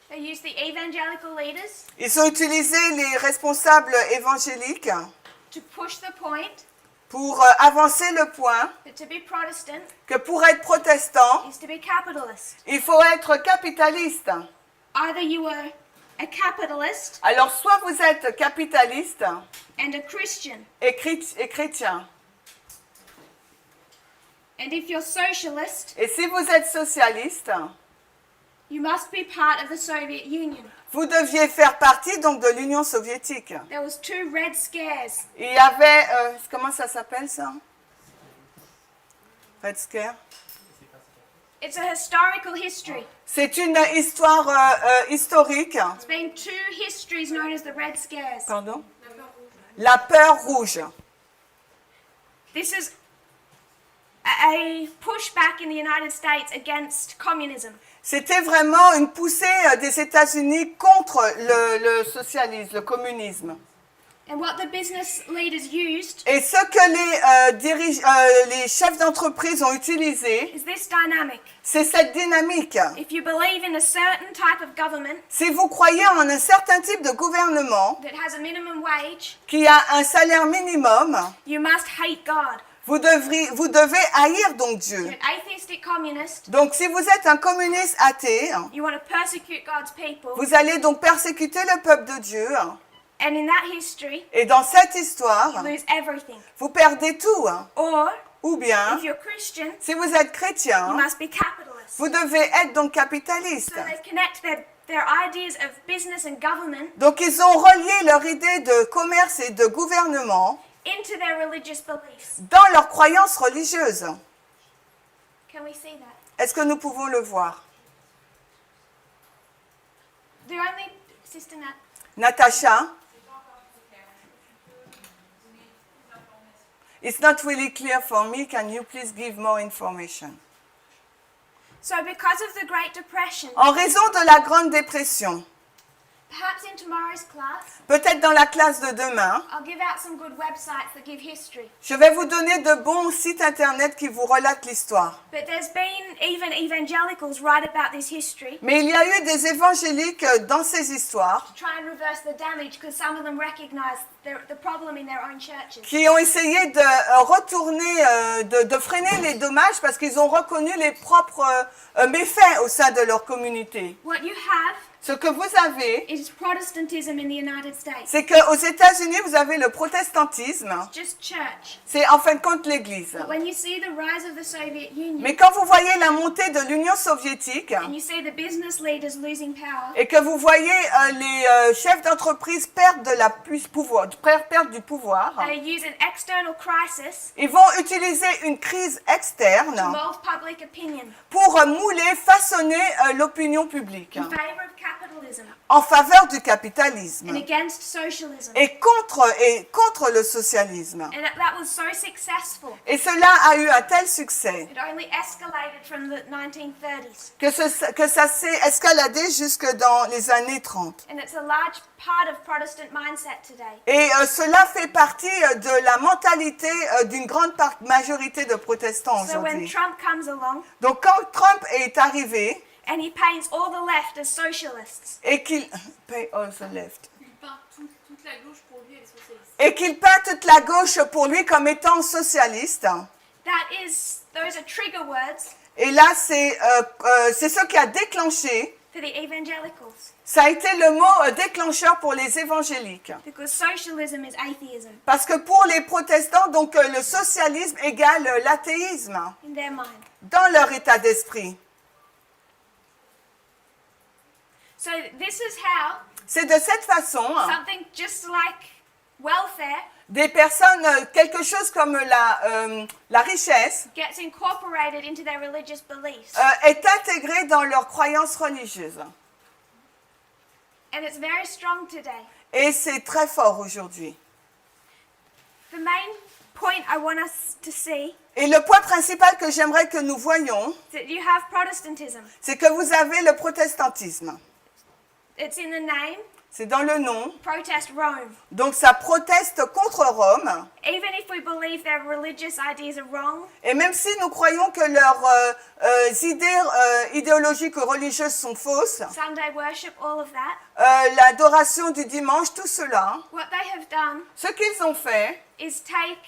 [SPEAKER 2] They used the evangelical leaders
[SPEAKER 1] Ils ont utilisé les responsables évangéliques
[SPEAKER 2] to push the point
[SPEAKER 1] pour avancer le point
[SPEAKER 2] that to be Protestant
[SPEAKER 1] que pour être protestant,
[SPEAKER 2] is to be capitalist.
[SPEAKER 1] il faut être capitaliste.
[SPEAKER 2] Either you were a capitalist
[SPEAKER 1] Alors, soit vous êtes capitaliste
[SPEAKER 2] and a Christian,
[SPEAKER 1] et chrétien.
[SPEAKER 2] and if you're socialist,
[SPEAKER 1] Et si vous êtes socialiste,
[SPEAKER 2] you must be part of the Soviet Union.
[SPEAKER 1] vous deviez faire partie donc de l'Union soviétique.
[SPEAKER 2] There was 2 Red Scares.
[SPEAKER 1] Il y avait, comment ça s'appelle ça? Red Scare.
[SPEAKER 2] It's a historical history.
[SPEAKER 1] C'est une histoire historique.
[SPEAKER 2] There's been 2 histories known as the Red Scares.
[SPEAKER 1] Pardon? La peur rouge.
[SPEAKER 2] This is a pushback in the United States against communism.
[SPEAKER 1] C'était vraiment une poussée des États-Unis contre le socialisme, le communisme.
[SPEAKER 2] And what the business leaders used
[SPEAKER 1] Et ce que les chefs d'entreprise ont utilisé,
[SPEAKER 2] is this dynamic.
[SPEAKER 1] c'est cette dynamique.
[SPEAKER 2] If you believe in a certain type of government
[SPEAKER 1] Si vous croyez en un certain type de gouvernement
[SPEAKER 2] that has a minimum wage,
[SPEAKER 1] qui a un salaire minimum,
[SPEAKER 2] you must hate God.
[SPEAKER 1] vous devez haïr donc
[SPEAKER 2] You're
[SPEAKER 1] Dieu.
[SPEAKER 2] an atheistic communist.
[SPEAKER 1] Donc si vous êtes un communiste athée,
[SPEAKER 2] You want to persecute God's people.
[SPEAKER 1] vous allez donc persécuter le peuple de Dieu.
[SPEAKER 2] And in that history,
[SPEAKER 1] Et dans cette
[SPEAKER 2] you
[SPEAKER 1] histoire,
[SPEAKER 2] lose everything.
[SPEAKER 1] vous perdez tout.
[SPEAKER 2] Or,
[SPEAKER 1] Ou bien,
[SPEAKER 2] if you're Christian,
[SPEAKER 1] si vous êtes
[SPEAKER 2] you
[SPEAKER 1] chrétien,
[SPEAKER 2] must be capitalist.
[SPEAKER 1] vous devez être donc capitaliste.
[SPEAKER 2] So they connect their ideas of business and government
[SPEAKER 1] Donc ils ont relié leur idée de commerce et de gouvernement
[SPEAKER 2] into their religious beliefs.
[SPEAKER 1] dans leurs croyances religieuses.
[SPEAKER 2] Can we see that?
[SPEAKER 1] Est-ce que nous pouvons le voir?
[SPEAKER 2] The only Sister Nat,
[SPEAKER 1] Natasha? It's not really clear for me. Can you please give more information?
[SPEAKER 2] so because of the Great Depression,
[SPEAKER 1] En raison de la Grande Dépression,
[SPEAKER 2] perhaps in tomorrow's class,
[SPEAKER 1] peut-être dans la classe de demain,
[SPEAKER 2] I'll give out some good websites that give history.
[SPEAKER 1] je vais vous donner de bons sites internet qui vous relatent l'histoire.
[SPEAKER 2] But there's been even evangelicals write about this history
[SPEAKER 1] Mais il y a eu des évangéliques dans ces histoires
[SPEAKER 2] to try and reverse the damage because some of them recognize the problem in their own churches.
[SPEAKER 1] qui ont essayé de retourner, de freiner les dommages parce qu'ils ont reconnu les propres méfaits au sein de leur communauté.
[SPEAKER 2] What you have
[SPEAKER 1] Ce que vous avez,
[SPEAKER 2] is Protestantism in the United States.
[SPEAKER 1] c'est qu'aux États-Unis, vous avez le protestantisme.
[SPEAKER 2] Just church.
[SPEAKER 1] C'est en fin de compte l'Église.
[SPEAKER 2] But when you see the rise of the Soviet Union
[SPEAKER 1] Mais quand vous voyez la montée de l'Union soviétique
[SPEAKER 2] and you see the business leaders losing power,
[SPEAKER 1] et que vous voyez les chefs d'entreprise perdre du pouvoir,
[SPEAKER 2] they use an external crisis
[SPEAKER 1] ils vont utiliser une crise
[SPEAKER 2] to
[SPEAKER 1] externe
[SPEAKER 2] mold public opinion
[SPEAKER 1] pour mouler, façonner l'opinion publique
[SPEAKER 2] in favor of capitalism
[SPEAKER 1] en faveur du
[SPEAKER 2] and
[SPEAKER 1] capitalisme
[SPEAKER 2] against socialism.
[SPEAKER 1] et contre le socialisme.
[SPEAKER 2] And that was so successful.
[SPEAKER 1] Et cela a eu un tel succès
[SPEAKER 2] It only escalated from the 1930s.
[SPEAKER 1] que ça s'est escaladé jusque dans les années 30.
[SPEAKER 2] And it's a large part of Protestant mindset today.
[SPEAKER 1] Et cela fait partie de la mentalité d'une grande majorité de protestants
[SPEAKER 2] So when
[SPEAKER 1] aujourd'hui.
[SPEAKER 2] Trump comes along
[SPEAKER 1] Donc quand Trump est arrivé
[SPEAKER 2] and he paints all the left as socialists,
[SPEAKER 1] et qu'il Pay all the left.
[SPEAKER 8] Il peint toute la gauche pour lui, elle est socialiste.
[SPEAKER 1] Et qu'il peint toute la gauche pour lui comme étant socialiste.
[SPEAKER 2] those are trigger words
[SPEAKER 1] Et là, c'est ce qui a déclenché,
[SPEAKER 2] for the evangelicals
[SPEAKER 1] ça a été le mot déclencheur pour les évangéliques.
[SPEAKER 2] because socialism is atheism
[SPEAKER 1] Parce que pour les protestants, donc le socialisme égale l'athéisme
[SPEAKER 2] in their mind.
[SPEAKER 1] dans leur état d'esprit.
[SPEAKER 2] So this is how
[SPEAKER 1] C'est de cette façon,
[SPEAKER 2] something just like welfare
[SPEAKER 1] des personnes, quelque chose comme la richesse
[SPEAKER 2] gets incorporated into their religious beliefs.
[SPEAKER 1] est intégrée dans leurs croyances religieuses.
[SPEAKER 2] And it's very strong today.
[SPEAKER 1] Et c'est très fort aujourd'hui.
[SPEAKER 2] The main point I want us to see
[SPEAKER 1] Et le point principal que j'aimerais que nous voyions,
[SPEAKER 2] is that you have Protestantism.
[SPEAKER 1] c'est que vous avez le protestantisme.
[SPEAKER 2] It's in the name,
[SPEAKER 1] C'est dans le nom.
[SPEAKER 2] protest Rome.
[SPEAKER 1] Donc ça proteste contre Rome.
[SPEAKER 2] Even if we believe their religious ideas are wrong,
[SPEAKER 1] Et même si nous croyons que leurs idées idéologiques ou religieuses sont fausses,
[SPEAKER 2] Sunday worship, all of that,
[SPEAKER 1] l'adoration du dimanche, tout cela,
[SPEAKER 2] what they have done
[SPEAKER 1] ce qu'ils ont fait,
[SPEAKER 2] is take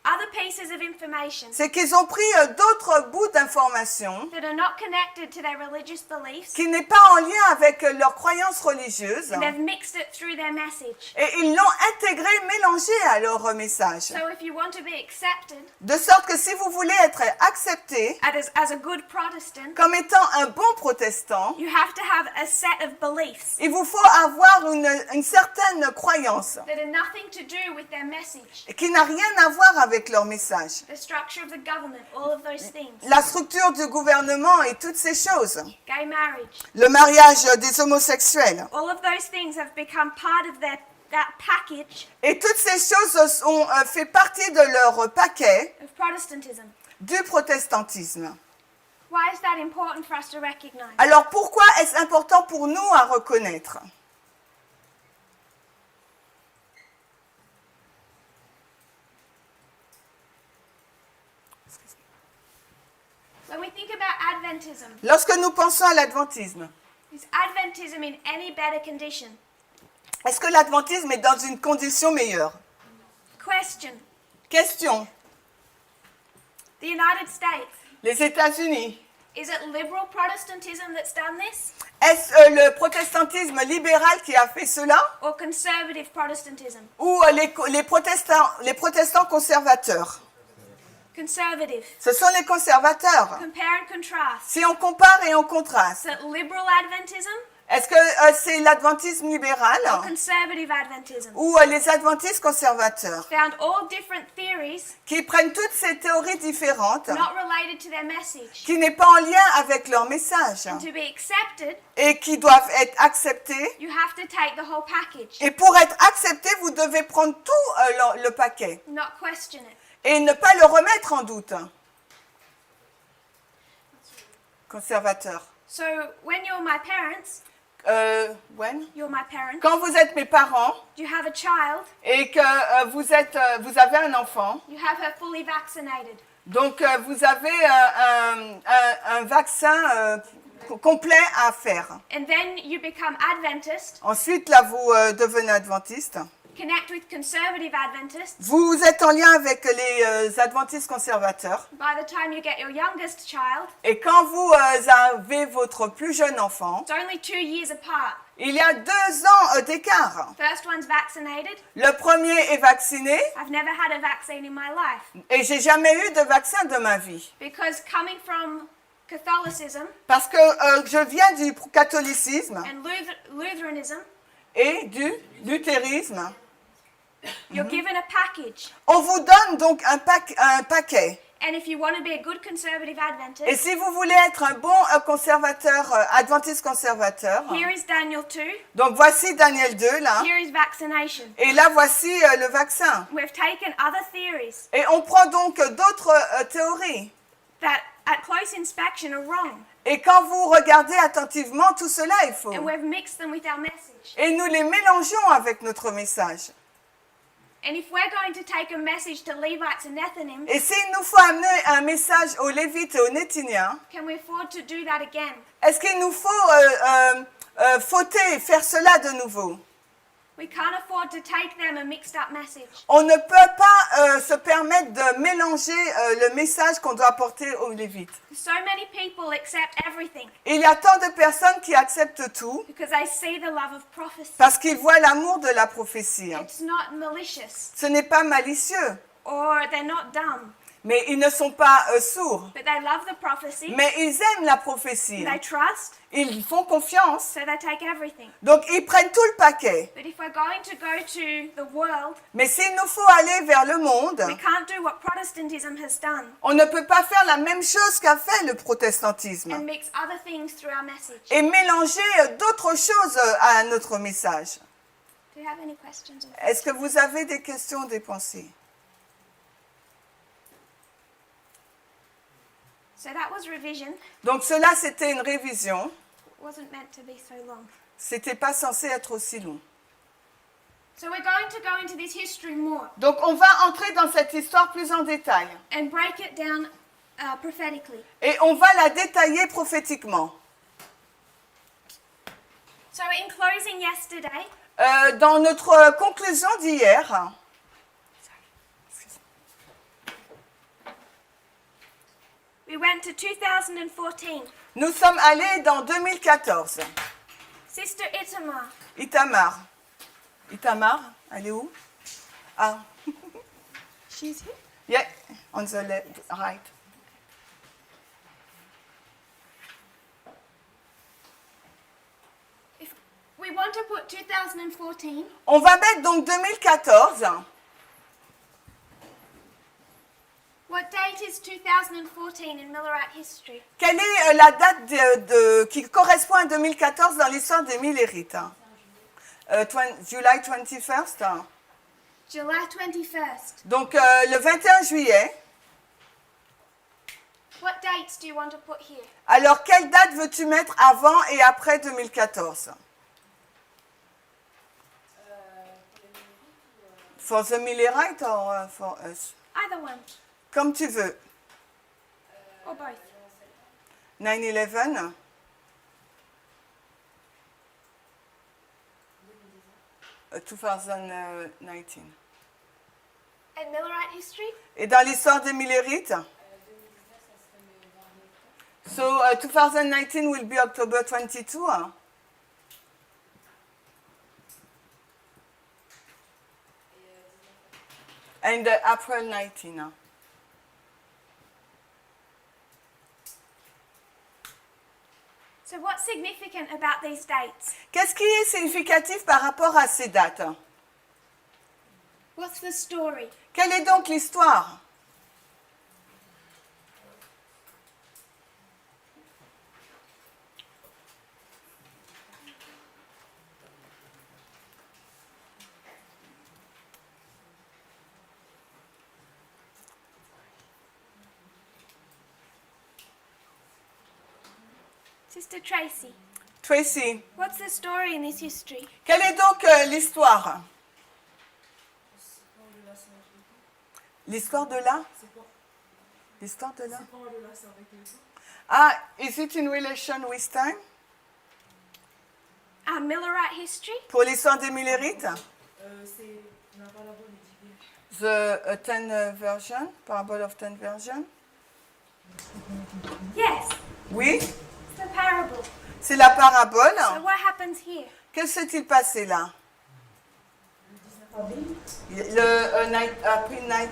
[SPEAKER 2] other pieces of information
[SPEAKER 1] c'est qu'ils ont pris d'autres bouts d'informations
[SPEAKER 2] that are not connected to their religious beliefs
[SPEAKER 1] qui n'est pas en lien avec leurs croyances religieuses
[SPEAKER 2] and they've mixed it through their message.
[SPEAKER 1] et ils l'ont intégré, mélangé à leur message.
[SPEAKER 2] So if you want to be accepted
[SPEAKER 1] De sorte que si vous voulez être accepté
[SPEAKER 2] as a good Protestant,
[SPEAKER 1] comme étant un bon protestant,
[SPEAKER 2] you have to have a set of beliefs
[SPEAKER 1] il vous faut avoir une certaine croyance
[SPEAKER 2] that are nothing to do with their message.
[SPEAKER 1] qui n'a rien à voir avec leur message.
[SPEAKER 2] The structure of the government, all of those things.
[SPEAKER 1] La structure du gouvernement et toutes ces choses.
[SPEAKER 2] Gay marriage,
[SPEAKER 1] Le mariage des homosexuels.
[SPEAKER 2] all of those things have become part of that package
[SPEAKER 1] Et toutes ces choses ont fait partie de leur paquet
[SPEAKER 2] of Protestantism.
[SPEAKER 1] du protestantisme.
[SPEAKER 2] Why is that important for us to recognize?
[SPEAKER 1] Alors pourquoi est-ce important pour nous à reconnaître?
[SPEAKER 2] When we think about Adventism,
[SPEAKER 1] Lorsque nous pensons à l'adventisme,
[SPEAKER 2] is Adventism in any better condition?
[SPEAKER 1] est-ce que l'adventisme est dans une condition meilleure?
[SPEAKER 2] Question.
[SPEAKER 1] Question.
[SPEAKER 2] The United States,
[SPEAKER 1] Les États-Unis.
[SPEAKER 2] is it liberal Protestantism that's done this?
[SPEAKER 1] Est-ce le protestantisme libéral qui a fait cela?
[SPEAKER 2] Or conservative Protestantism?
[SPEAKER 1] Ou les protestants conservateurs?
[SPEAKER 2] Conservative.
[SPEAKER 1] Ce sont les conservateurs.
[SPEAKER 2] Compare and contrast.
[SPEAKER 1] Si on compare et on contraste,
[SPEAKER 2] Is it liberal Adventism
[SPEAKER 1] est-ce que c'est l'adventisme libéral
[SPEAKER 2] or conservative Adventism?
[SPEAKER 1] ou les adventistes conservateurs
[SPEAKER 2] Found all different theories
[SPEAKER 1] qui prennent toutes ces théories différentes
[SPEAKER 2] not related to their message.
[SPEAKER 1] qui n'est pas en lien avec leur message
[SPEAKER 2] And to be accepted,
[SPEAKER 1] et qui doivent être acceptées.
[SPEAKER 2] you have to take the whole package,
[SPEAKER 1] Et pour être accepté, vous devez prendre tout le paquet
[SPEAKER 2] not question it.
[SPEAKER 1] et ne pas le remettre en doute. Conservateur.
[SPEAKER 2] So when you're my parents,
[SPEAKER 1] When?
[SPEAKER 2] you're my parents,
[SPEAKER 1] Quand vous êtes mes parents
[SPEAKER 2] you have a child,
[SPEAKER 1] et que vous avez un enfant,
[SPEAKER 2] you have her fully vaccinated.
[SPEAKER 1] donc vous avez un vaccin complet à faire.
[SPEAKER 2] And then you become Adventist,
[SPEAKER 1] Ensuite, là, vous devenez adventiste.
[SPEAKER 2] connect with conservative Adventists.
[SPEAKER 1] Vous êtes en lien avec les adventistes conservateurs.
[SPEAKER 2] By the time you get your youngest child,
[SPEAKER 1] Et quand vous avez votre plus jeune enfant,
[SPEAKER 2] it's only 2 years apart.
[SPEAKER 1] il y a 2 ans d'écart.
[SPEAKER 2] First one's vaccinated.
[SPEAKER 1] Le premier est vacciné
[SPEAKER 2] I've never had a vaccine in my life
[SPEAKER 1] et j'ai jamais eu de vaccin de ma vie.
[SPEAKER 2] because coming from Catholicism
[SPEAKER 1] Parce que je viens du catholicisme
[SPEAKER 2] and Lutheranism,
[SPEAKER 1] et du luthérisme.
[SPEAKER 2] you're given a package.
[SPEAKER 1] On vous donne donc un paquet.
[SPEAKER 2] And if you want to be a good conservative
[SPEAKER 1] Et
[SPEAKER 2] Adventist,
[SPEAKER 1] si vous voulez être un bon conservateur, adventiste conservateur,
[SPEAKER 2] here is Daniel 2,
[SPEAKER 1] donc voici Daniel 2 là,
[SPEAKER 2] here is vaccination.
[SPEAKER 1] et là voici le vaccin.
[SPEAKER 2] We've taken other theories
[SPEAKER 1] Et on prend donc d'autres théories.
[SPEAKER 2] that at close inspection are wrong,
[SPEAKER 1] Et quand vous regardez attentivement, tout cela est faux.
[SPEAKER 2] and we've mixed them with our message.
[SPEAKER 1] Et nous les mélangeons avec notre message.
[SPEAKER 2] And if we're going to take a message to Levites and Nethinim,
[SPEAKER 1] Et s'il nous faut amener un message aux Lévites et aux Néthiniens,
[SPEAKER 2] can we afford to do that again?
[SPEAKER 1] est-ce qu'il nous faut fauter, faire cela de nouveau?
[SPEAKER 2] We can't afford to take them a mixed up message.
[SPEAKER 1] On ne peut pas se permettre de mélanger le message qu'on doit apporter aux Lévites.
[SPEAKER 2] So many people accept everything
[SPEAKER 1] Il y a tant de personnes qui acceptent tout
[SPEAKER 2] because they see the love of prophecy.
[SPEAKER 1] parce qu'ils voient l'amour de la prophétie.
[SPEAKER 2] It's not malicious
[SPEAKER 1] Ce n'est pas malicieux.
[SPEAKER 2] or they're not dumb.
[SPEAKER 1] Mais ils ne sont pas sourds.
[SPEAKER 2] but they love the prophecy,
[SPEAKER 1] Mais ils aiment la prophétie.
[SPEAKER 2] they trust,
[SPEAKER 1] Ils font confiance.
[SPEAKER 2] so they take everything.
[SPEAKER 1] Donc ils prennent tout le paquet.
[SPEAKER 2] But if we're going to go to the world,
[SPEAKER 1] Mais s'il nous faut aller vers le monde,
[SPEAKER 2] we can't do what Protestantism has done
[SPEAKER 1] on ne peut pas faire la même chose qu'a fait le protestantisme.
[SPEAKER 2] and mix other things through our message.
[SPEAKER 1] Et mélanger d'autres choses à notre message.
[SPEAKER 2] Do you have any questions?
[SPEAKER 1] Est-ce que vous avez des questions, des pensées?
[SPEAKER 2] So that was revision.
[SPEAKER 1] Donc cela, c'était une révision.
[SPEAKER 2] It wasn't meant to be so long.
[SPEAKER 1] C'était pas censé être aussi long.
[SPEAKER 2] So we're going to go into this history more
[SPEAKER 1] Donc on va entrer dans cette histoire plus en détail.
[SPEAKER 2] and break it down prophetically.
[SPEAKER 1] Et on va la détailler prophétiquement.
[SPEAKER 2] So in closing yesterday,
[SPEAKER 1] Dans notre conclusion d'hier,
[SPEAKER 2] we went to 2014.
[SPEAKER 1] nous sommes allés dans 2014.
[SPEAKER 2] Sister Itamar,
[SPEAKER 1] Itamar. Itamar, elle est où? Ah.
[SPEAKER 2] she's here.
[SPEAKER 1] Yeah, on the left, right.
[SPEAKER 2] If we want to put 2014,
[SPEAKER 1] On va mettre donc 2014.
[SPEAKER 2] what date is 2014 in Millerite history?
[SPEAKER 1] Quelle est la date qui correspond à 2014 dans l'histoire des Millérites? July 21st.
[SPEAKER 2] July 21st.
[SPEAKER 1] Donc le 21 juillet.
[SPEAKER 2] What dates do you want to put here?
[SPEAKER 1] Alors quelle date veux-tu mettre avant et après 2014? For the Millerite or for us?
[SPEAKER 2] Either one,
[SPEAKER 1] Comme tu veux.
[SPEAKER 2] or both.
[SPEAKER 1] 9/11. Uh, 2019.
[SPEAKER 2] And Millerite history?
[SPEAKER 1] Et dans l'histoire des Millérites? So 2019 will be October 22. Hein? And April 19. Hein?
[SPEAKER 2] So what's significant about these dates?
[SPEAKER 1] Qu'est-ce qui est significatif par rapport à ces dates?
[SPEAKER 2] What's the story?
[SPEAKER 1] Quelle est donc l'histoire?
[SPEAKER 2] Sister Tracy,
[SPEAKER 1] Tracy,
[SPEAKER 2] what's the story in this history?
[SPEAKER 1] quelle est donc l'histoire? L'histoire de là? L'histoire de là? Ah, is it in relation with time?
[SPEAKER 2] Millerite history?
[SPEAKER 1] Pour l'histoire des Millérites? The 10 version, Parable of 10 version?
[SPEAKER 2] Yes,
[SPEAKER 1] Oui,
[SPEAKER 2] it's the parable.
[SPEAKER 1] c'est la parabole.
[SPEAKER 2] So what happens here?
[SPEAKER 1] Que s'est-il passé là? April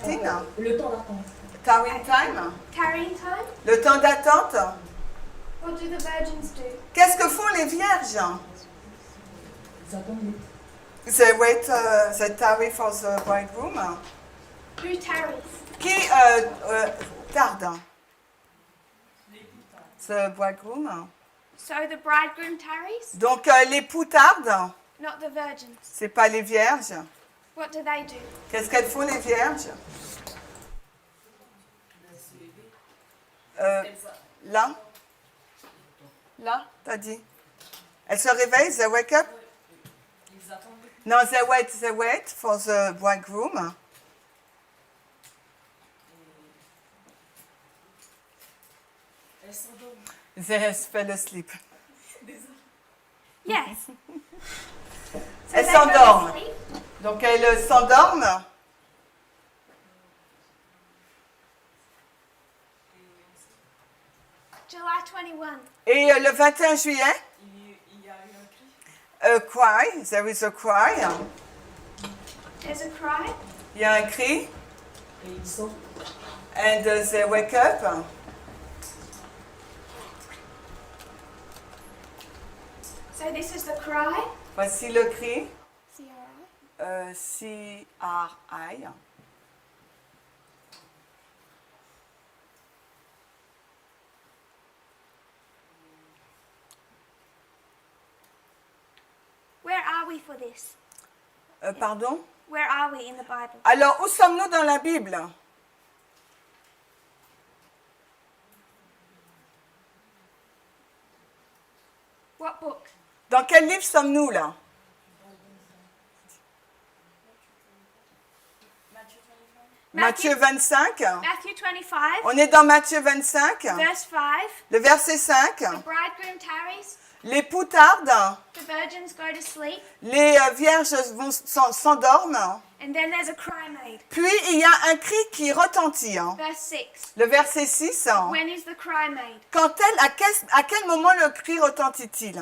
[SPEAKER 1] 19?
[SPEAKER 3] Le temps d'attente.
[SPEAKER 1] Tarrying time?
[SPEAKER 2] Tarrying time?
[SPEAKER 1] Le temps d'attente?
[SPEAKER 2] What do the virgins do?
[SPEAKER 1] Qu'est-ce que font les vierges?
[SPEAKER 3] Ils attendent.
[SPEAKER 1] They wait, they tarry for the bridegroom.
[SPEAKER 2] Who tarries?
[SPEAKER 1] Qui tarde? The bridegroom.
[SPEAKER 2] So the bridegroom tarries,
[SPEAKER 1] Donc l'époux tarde,
[SPEAKER 2] not the virgins.
[SPEAKER 1] c'est pas les vierges.
[SPEAKER 2] What do they do?
[SPEAKER 1] Qu'est-ce qu'elles font les vierges? Là? Là, t'as dit? Elles se réveillent, they wake up?
[SPEAKER 3] Ils attendent.
[SPEAKER 1] No, they wait for the bridegroom.
[SPEAKER 3] Elles s'endorment.
[SPEAKER 1] They fell asleep.
[SPEAKER 2] Yes. So
[SPEAKER 1] Elles
[SPEAKER 2] they go to
[SPEAKER 1] s'endorment.
[SPEAKER 2] sleep.
[SPEAKER 1] Donc elles s'endorment.
[SPEAKER 2] July 21.
[SPEAKER 1] Et le 21 juillet,
[SPEAKER 3] Il y a eu un cri.
[SPEAKER 1] a cry, there is a cry.
[SPEAKER 2] There's a cry.
[SPEAKER 1] Il y a un cri.
[SPEAKER 3] Et ils sortent.
[SPEAKER 1] And they wake up.
[SPEAKER 2] So this is the cry.
[SPEAKER 1] Voici le cri.
[SPEAKER 2] C-R-I.
[SPEAKER 1] C-R-I.
[SPEAKER 2] Where are we for this?
[SPEAKER 1] Pardon?
[SPEAKER 2] Where are we in the Bible?
[SPEAKER 1] Alors, où sommes-nous dans la Bible?
[SPEAKER 2] What book?
[SPEAKER 1] Dans quel livre sommes-nous là? Matthieu 25.
[SPEAKER 2] Matthew 25,
[SPEAKER 1] On est dans Matthieu 25,
[SPEAKER 2] verse 5.
[SPEAKER 1] le verset 5.
[SPEAKER 2] The bridegroom tarries,
[SPEAKER 1] L'époux tarde,
[SPEAKER 2] the virgins go to sleep,
[SPEAKER 1] les vierges s'endorment,
[SPEAKER 2] and then there's a cry made.
[SPEAKER 1] puis il y a un cri qui retentit.
[SPEAKER 2] Verse 6.
[SPEAKER 1] Le verset 6.
[SPEAKER 2] When is the cry made?
[SPEAKER 1] À quel moment le cri retentit-il?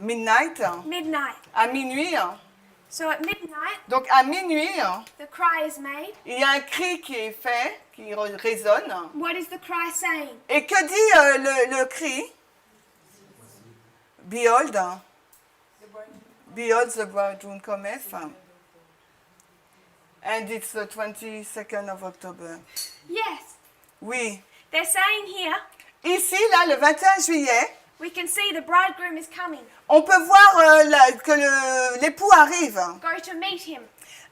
[SPEAKER 1] Midnight,
[SPEAKER 2] Midnight.
[SPEAKER 1] à minuit.
[SPEAKER 2] So at midnight,
[SPEAKER 1] Donc à minuit,
[SPEAKER 2] the cry is made.
[SPEAKER 1] il y a un cri qui est fait, qui résonne.
[SPEAKER 2] What is the cry saying?
[SPEAKER 1] Et que dit le cri? Behold. Behold, the bridegroom cometh. And it's the 22nd of October.
[SPEAKER 2] Yes.
[SPEAKER 1] Oui.
[SPEAKER 2] They're saying here,
[SPEAKER 1] Ici, là, le 21 juillet,
[SPEAKER 2] we can see the bridegroom is coming.
[SPEAKER 1] on peut voir que l'époux arrive.
[SPEAKER 2] Go to meet him.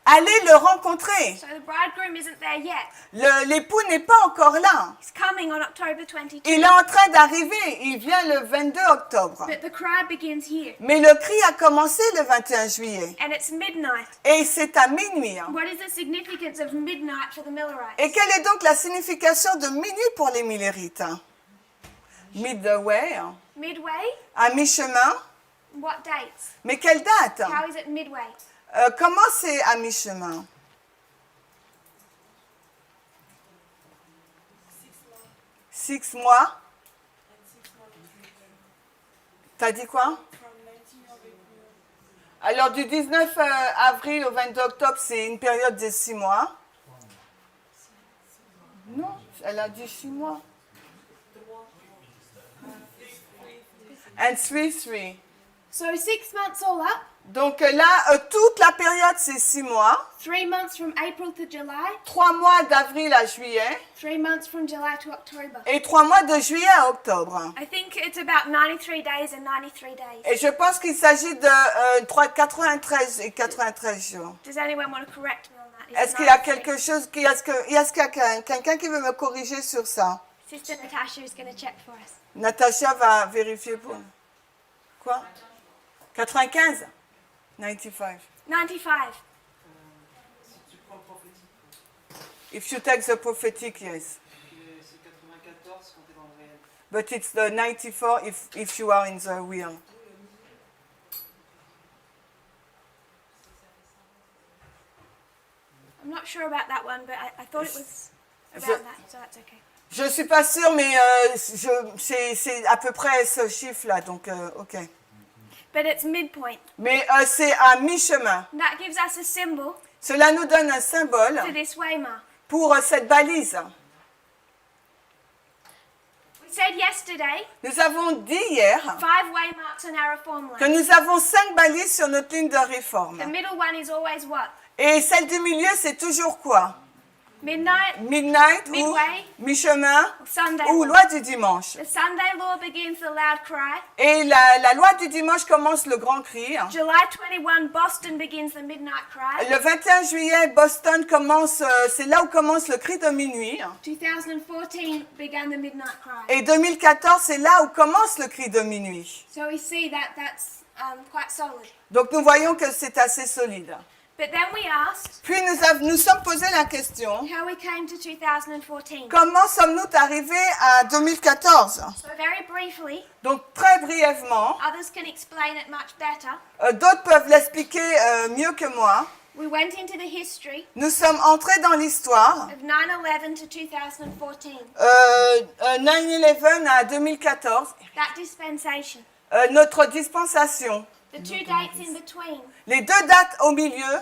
[SPEAKER 1] Allez le rencontrer.
[SPEAKER 2] So the bridegroom isn't there yet.
[SPEAKER 1] L'époux n'est pas encore là.
[SPEAKER 2] He's coming on October 22.
[SPEAKER 1] Il est en train d'arriver. Il vient le 22 octobre.
[SPEAKER 2] But the cry begins here.
[SPEAKER 1] Mais le cri a commencé le 21 juillet.
[SPEAKER 2] And it's midnight.
[SPEAKER 1] Et c'est à minuit.
[SPEAKER 2] What is the significance of midnight for the Millerites?
[SPEAKER 1] Et quelle est donc la signification de minuit pour les Millerites? Midway,
[SPEAKER 2] Midway?
[SPEAKER 1] à mi-chemin.
[SPEAKER 2] What dates?
[SPEAKER 1] Mais quelle date?
[SPEAKER 2] How is it midway?
[SPEAKER 1] Comment c'est à mi-chemin? 6 mois. T'as dit quoi? Alors du 19 avril au 22 octobre, c'est une période de 6 mois. Non, elle a dit 6 mois. And 3.
[SPEAKER 2] So 6 months all up.
[SPEAKER 1] Donc là, toute la période, c'est 6 mois.
[SPEAKER 2] 3 months from April to July.
[SPEAKER 1] 3 mois d'avril à juillet.
[SPEAKER 2] 3 months from July to October.
[SPEAKER 1] Et 3 mois de juillet à octobre.
[SPEAKER 2] I think it's about 93 days and 93 days.
[SPEAKER 1] Et je pense qu'il s'agit de 93 et 93 jours.
[SPEAKER 2] Does anyone want to correct me on that? Is it
[SPEAKER 1] Est-ce qu'il y a
[SPEAKER 2] 93?
[SPEAKER 1] quelque chose, est-ce qu'il y a quelqu'un qui veut me corriger sur ça?
[SPEAKER 2] Sister Natasha is going to check for us.
[SPEAKER 1] Natacha va vérifier pour... Quoi? 95? 95.
[SPEAKER 2] 95.
[SPEAKER 4] Si tu prends le prophétique,
[SPEAKER 1] If you take the prophetic, yes.
[SPEAKER 4] c'est 94 quand t'es dans le réel.
[SPEAKER 1] But it's the 94 if you are in the real.
[SPEAKER 2] I'm not sure about that one, but I thought it was
[SPEAKER 1] Je-
[SPEAKER 2] about that, so that's okay.
[SPEAKER 1] Je ne suis pas sûre, mais c'est à peu près ce chiffre-là, donc ok.
[SPEAKER 2] But it's midpoint.
[SPEAKER 1] Mais c'est à mi-chemin.
[SPEAKER 2] That gives us a symbol
[SPEAKER 1] Cela nous donne un symbole
[SPEAKER 2] for this waymark.
[SPEAKER 1] pour cette balise.
[SPEAKER 2] We said yesterday
[SPEAKER 1] Nous avons dit hier
[SPEAKER 2] 5 waymarks on our reform
[SPEAKER 1] que
[SPEAKER 2] line.
[SPEAKER 1] nous avons 5 balises sur notre ligne de réforme.
[SPEAKER 2] The middle one is always what?
[SPEAKER 1] Et celle du milieu, c'est toujours quoi?
[SPEAKER 2] Midnight,
[SPEAKER 1] Midnight ou
[SPEAKER 2] Midway.
[SPEAKER 1] mi-chemin
[SPEAKER 2] Sunday
[SPEAKER 1] ou
[SPEAKER 2] law.
[SPEAKER 1] loi du dimanche.
[SPEAKER 2] The Sunday law begins the loud cry.
[SPEAKER 1] Et la loi du dimanche commence le grand cri.
[SPEAKER 2] July 21, Boston begins the midnight cry.
[SPEAKER 1] Le 21 juillet, Boston commence, c'est là où commence le cri de minuit.
[SPEAKER 2] 2014 began the midnight cry.
[SPEAKER 1] Et 2014, c'est là où commence le cri de minuit.
[SPEAKER 2] So we see that that's quite solid.
[SPEAKER 1] Donc nous voyons que c'est assez solide.
[SPEAKER 2] But then we asked
[SPEAKER 1] Puis nous sommes posé la question,
[SPEAKER 2] how we came to 2014.
[SPEAKER 1] comment sommes-nous arrivés à 2014?
[SPEAKER 2] So very briefly,
[SPEAKER 1] Donc très brièvement,
[SPEAKER 2] others can explain it much better.
[SPEAKER 1] d'autres peuvent l'expliquer mieux que moi.
[SPEAKER 2] We went into the history
[SPEAKER 1] Nous sommes entrés dans l'histoire,
[SPEAKER 2] of 9/11 to 2014.
[SPEAKER 1] 9/11 à 2014,
[SPEAKER 2] That dispensation.
[SPEAKER 1] notre dispensation.
[SPEAKER 2] The 2 dates in between.
[SPEAKER 1] Les 2 dates au milieu,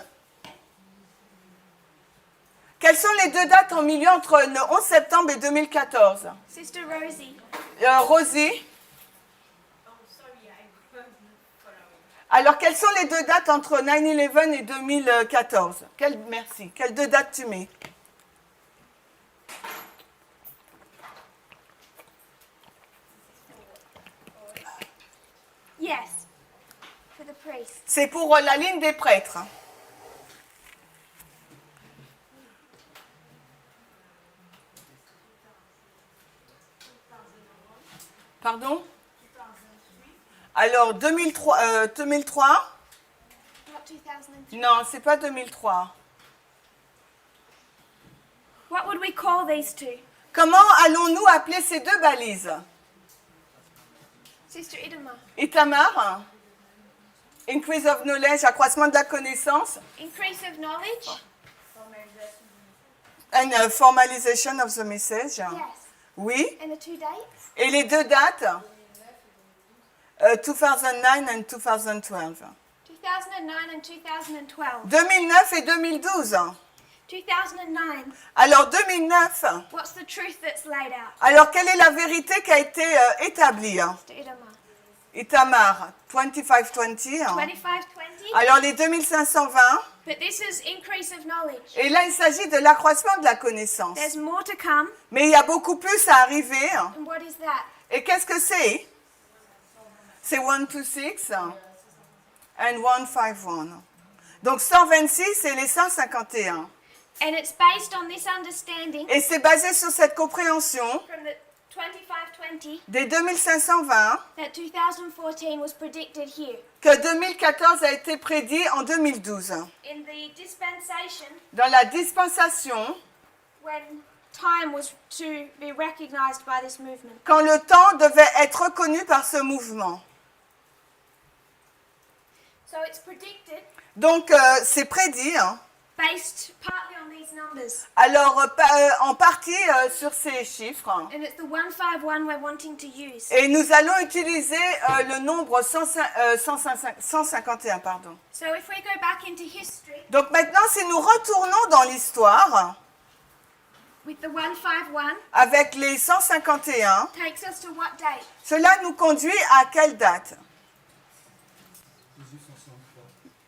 [SPEAKER 1] Quelles sont les deux dates en milieu entre le 11 septembre et 2014?
[SPEAKER 2] Sister Rosie.
[SPEAKER 1] Rosie? Alors, quelles sont les deux dates entre 9/11 et 2014? Merci. Quelles deux dates tu mets?
[SPEAKER 2] Yes. For the priest.
[SPEAKER 1] C'est pour la ligne des prêtres. Pardon? Alors, 2003, 2003?
[SPEAKER 2] Not 2003.
[SPEAKER 1] Non, c'est pas 2003.
[SPEAKER 2] What would we call these two?
[SPEAKER 1] Comment allons-nous appeler ces deux balises?
[SPEAKER 2] Sister Idema.
[SPEAKER 1] Itamar? Increase of knowledge, accroissement de la connaissance.
[SPEAKER 2] Increase of knowledge.
[SPEAKER 1] And formalization of the message.
[SPEAKER 2] Yes.
[SPEAKER 1] Oui.
[SPEAKER 2] And the two dates?
[SPEAKER 1] Et les deux dates? 2009 and 2012.
[SPEAKER 2] 2009 and 2012.
[SPEAKER 1] 2009 et 2012.
[SPEAKER 2] 2009.
[SPEAKER 1] Alors 2009.
[SPEAKER 2] What's the truth that's laid out?
[SPEAKER 1] Alors quelle est la vérité qui a été établie?
[SPEAKER 2] Sister Idema.
[SPEAKER 1] Itamar, 2520.
[SPEAKER 2] 2520.
[SPEAKER 1] Alors les 2520.
[SPEAKER 2] But this is increase of knowledge.
[SPEAKER 1] Et là, il s'agit de l'accroissement de la connaissance.
[SPEAKER 2] There's more to come.
[SPEAKER 1] Mais il y a beaucoup plus à arriver.
[SPEAKER 2] And what is that?
[SPEAKER 1] Et qu'est-ce que c'est? C'est 126 and 151. Donc 126 et les 151.
[SPEAKER 2] And it's based on this understanding
[SPEAKER 1] Et c'est basé sur cette compréhension
[SPEAKER 2] from the 2520
[SPEAKER 1] des 2520
[SPEAKER 2] that 2014 was predicted here.
[SPEAKER 1] que 2014 a été prédit en 2012.
[SPEAKER 2] In the dispensation,
[SPEAKER 1] Dans la dispensation,
[SPEAKER 2] when time was to be recognized by this movement.
[SPEAKER 1] quand le temps devait être reconnu par ce mouvement.
[SPEAKER 2] So it's predicted
[SPEAKER 1] Donc c'est prédit, hein.
[SPEAKER 2] based partly on these numbers.
[SPEAKER 1] Alors en partie sur ces chiffres.
[SPEAKER 2] And it's the 151 we're wanting to use.
[SPEAKER 1] Et nous allons utiliser le nombre 151. Pardon.
[SPEAKER 2] So if we go back into history
[SPEAKER 1] Donc maintenant, si nous retournons dans l'histoire
[SPEAKER 2] with the 151,
[SPEAKER 1] avec les 151,
[SPEAKER 2] takes us to what date?
[SPEAKER 1] cela nous conduit à quelle date?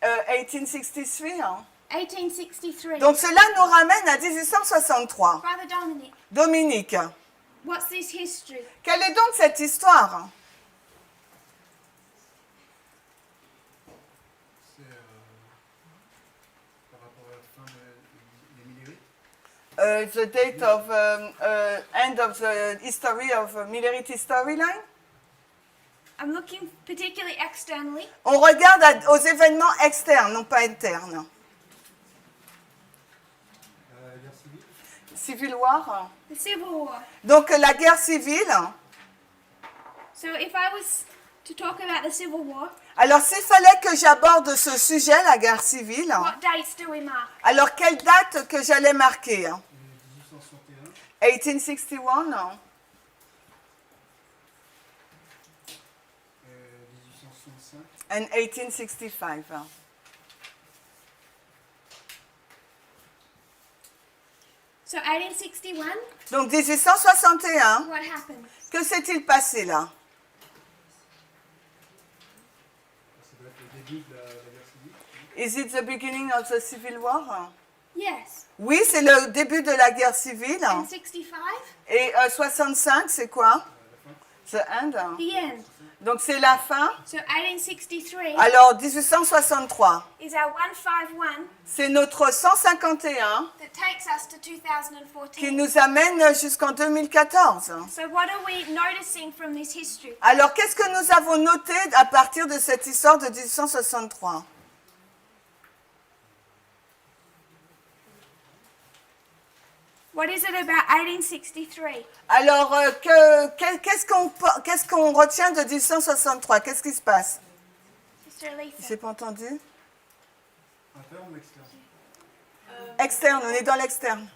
[SPEAKER 1] 1863. Hein?
[SPEAKER 2] 1863.
[SPEAKER 1] Donc cela nous ramène à 1863.
[SPEAKER 2] Brother Dominic,
[SPEAKER 1] Dominique,
[SPEAKER 2] what's this history?
[SPEAKER 1] quelle est donc cette histoire?
[SPEAKER 7] C'est par rapport à la fin des Millérites.
[SPEAKER 1] The date of end of the history of Millerite storyline.
[SPEAKER 2] I'm looking particularly externally.
[SPEAKER 1] On regarde aux événements externes, non pas internes.
[SPEAKER 7] La guerre civile.
[SPEAKER 1] Civil War.
[SPEAKER 2] The Civil War.
[SPEAKER 1] Donc la guerre civile.
[SPEAKER 2] So if I was to talk about the Civil War,
[SPEAKER 1] Alors s'il fallait que j'aborde ce sujet, la guerre civile,
[SPEAKER 2] what dates do we mark?
[SPEAKER 1] alors quelle date que j'allais marquer?
[SPEAKER 7] 1861.
[SPEAKER 1] 1861, non?
[SPEAKER 7] 1865.
[SPEAKER 1] And 1865.
[SPEAKER 2] So 1861,
[SPEAKER 1] Donc 1861,
[SPEAKER 2] what happened?
[SPEAKER 1] que s'est-il passé là?
[SPEAKER 7] Ça doit être le début de la guerre civile.
[SPEAKER 1] Is it the beginning of the Civil War?
[SPEAKER 2] Yes.
[SPEAKER 1] Oui, c'est le début de la guerre civile.
[SPEAKER 2] And 65,
[SPEAKER 1] Et 65, c'est quoi? The end.
[SPEAKER 2] the end.
[SPEAKER 1] Donc c'est la fin.
[SPEAKER 2] So 1863
[SPEAKER 1] Alors 1863,
[SPEAKER 2] is our 151
[SPEAKER 1] c'est notre 151
[SPEAKER 2] that takes us to
[SPEAKER 1] qui
[SPEAKER 2] 2014.
[SPEAKER 1] nous amène jusqu'en 2014.
[SPEAKER 2] So what are we noticing from this history?
[SPEAKER 1] Alors qu'est-ce que nous avons noté à partir de cette histoire de 1863?
[SPEAKER 2] What is it about 1863?
[SPEAKER 1] Alors qu'est-ce qu'on retient de 1863? Qu'est-ce qui se passe?
[SPEAKER 2] Sister Lisa.
[SPEAKER 1] J'ai pas entendu.
[SPEAKER 7] Interne ou externe?
[SPEAKER 1] Externe, on est dans l'externe.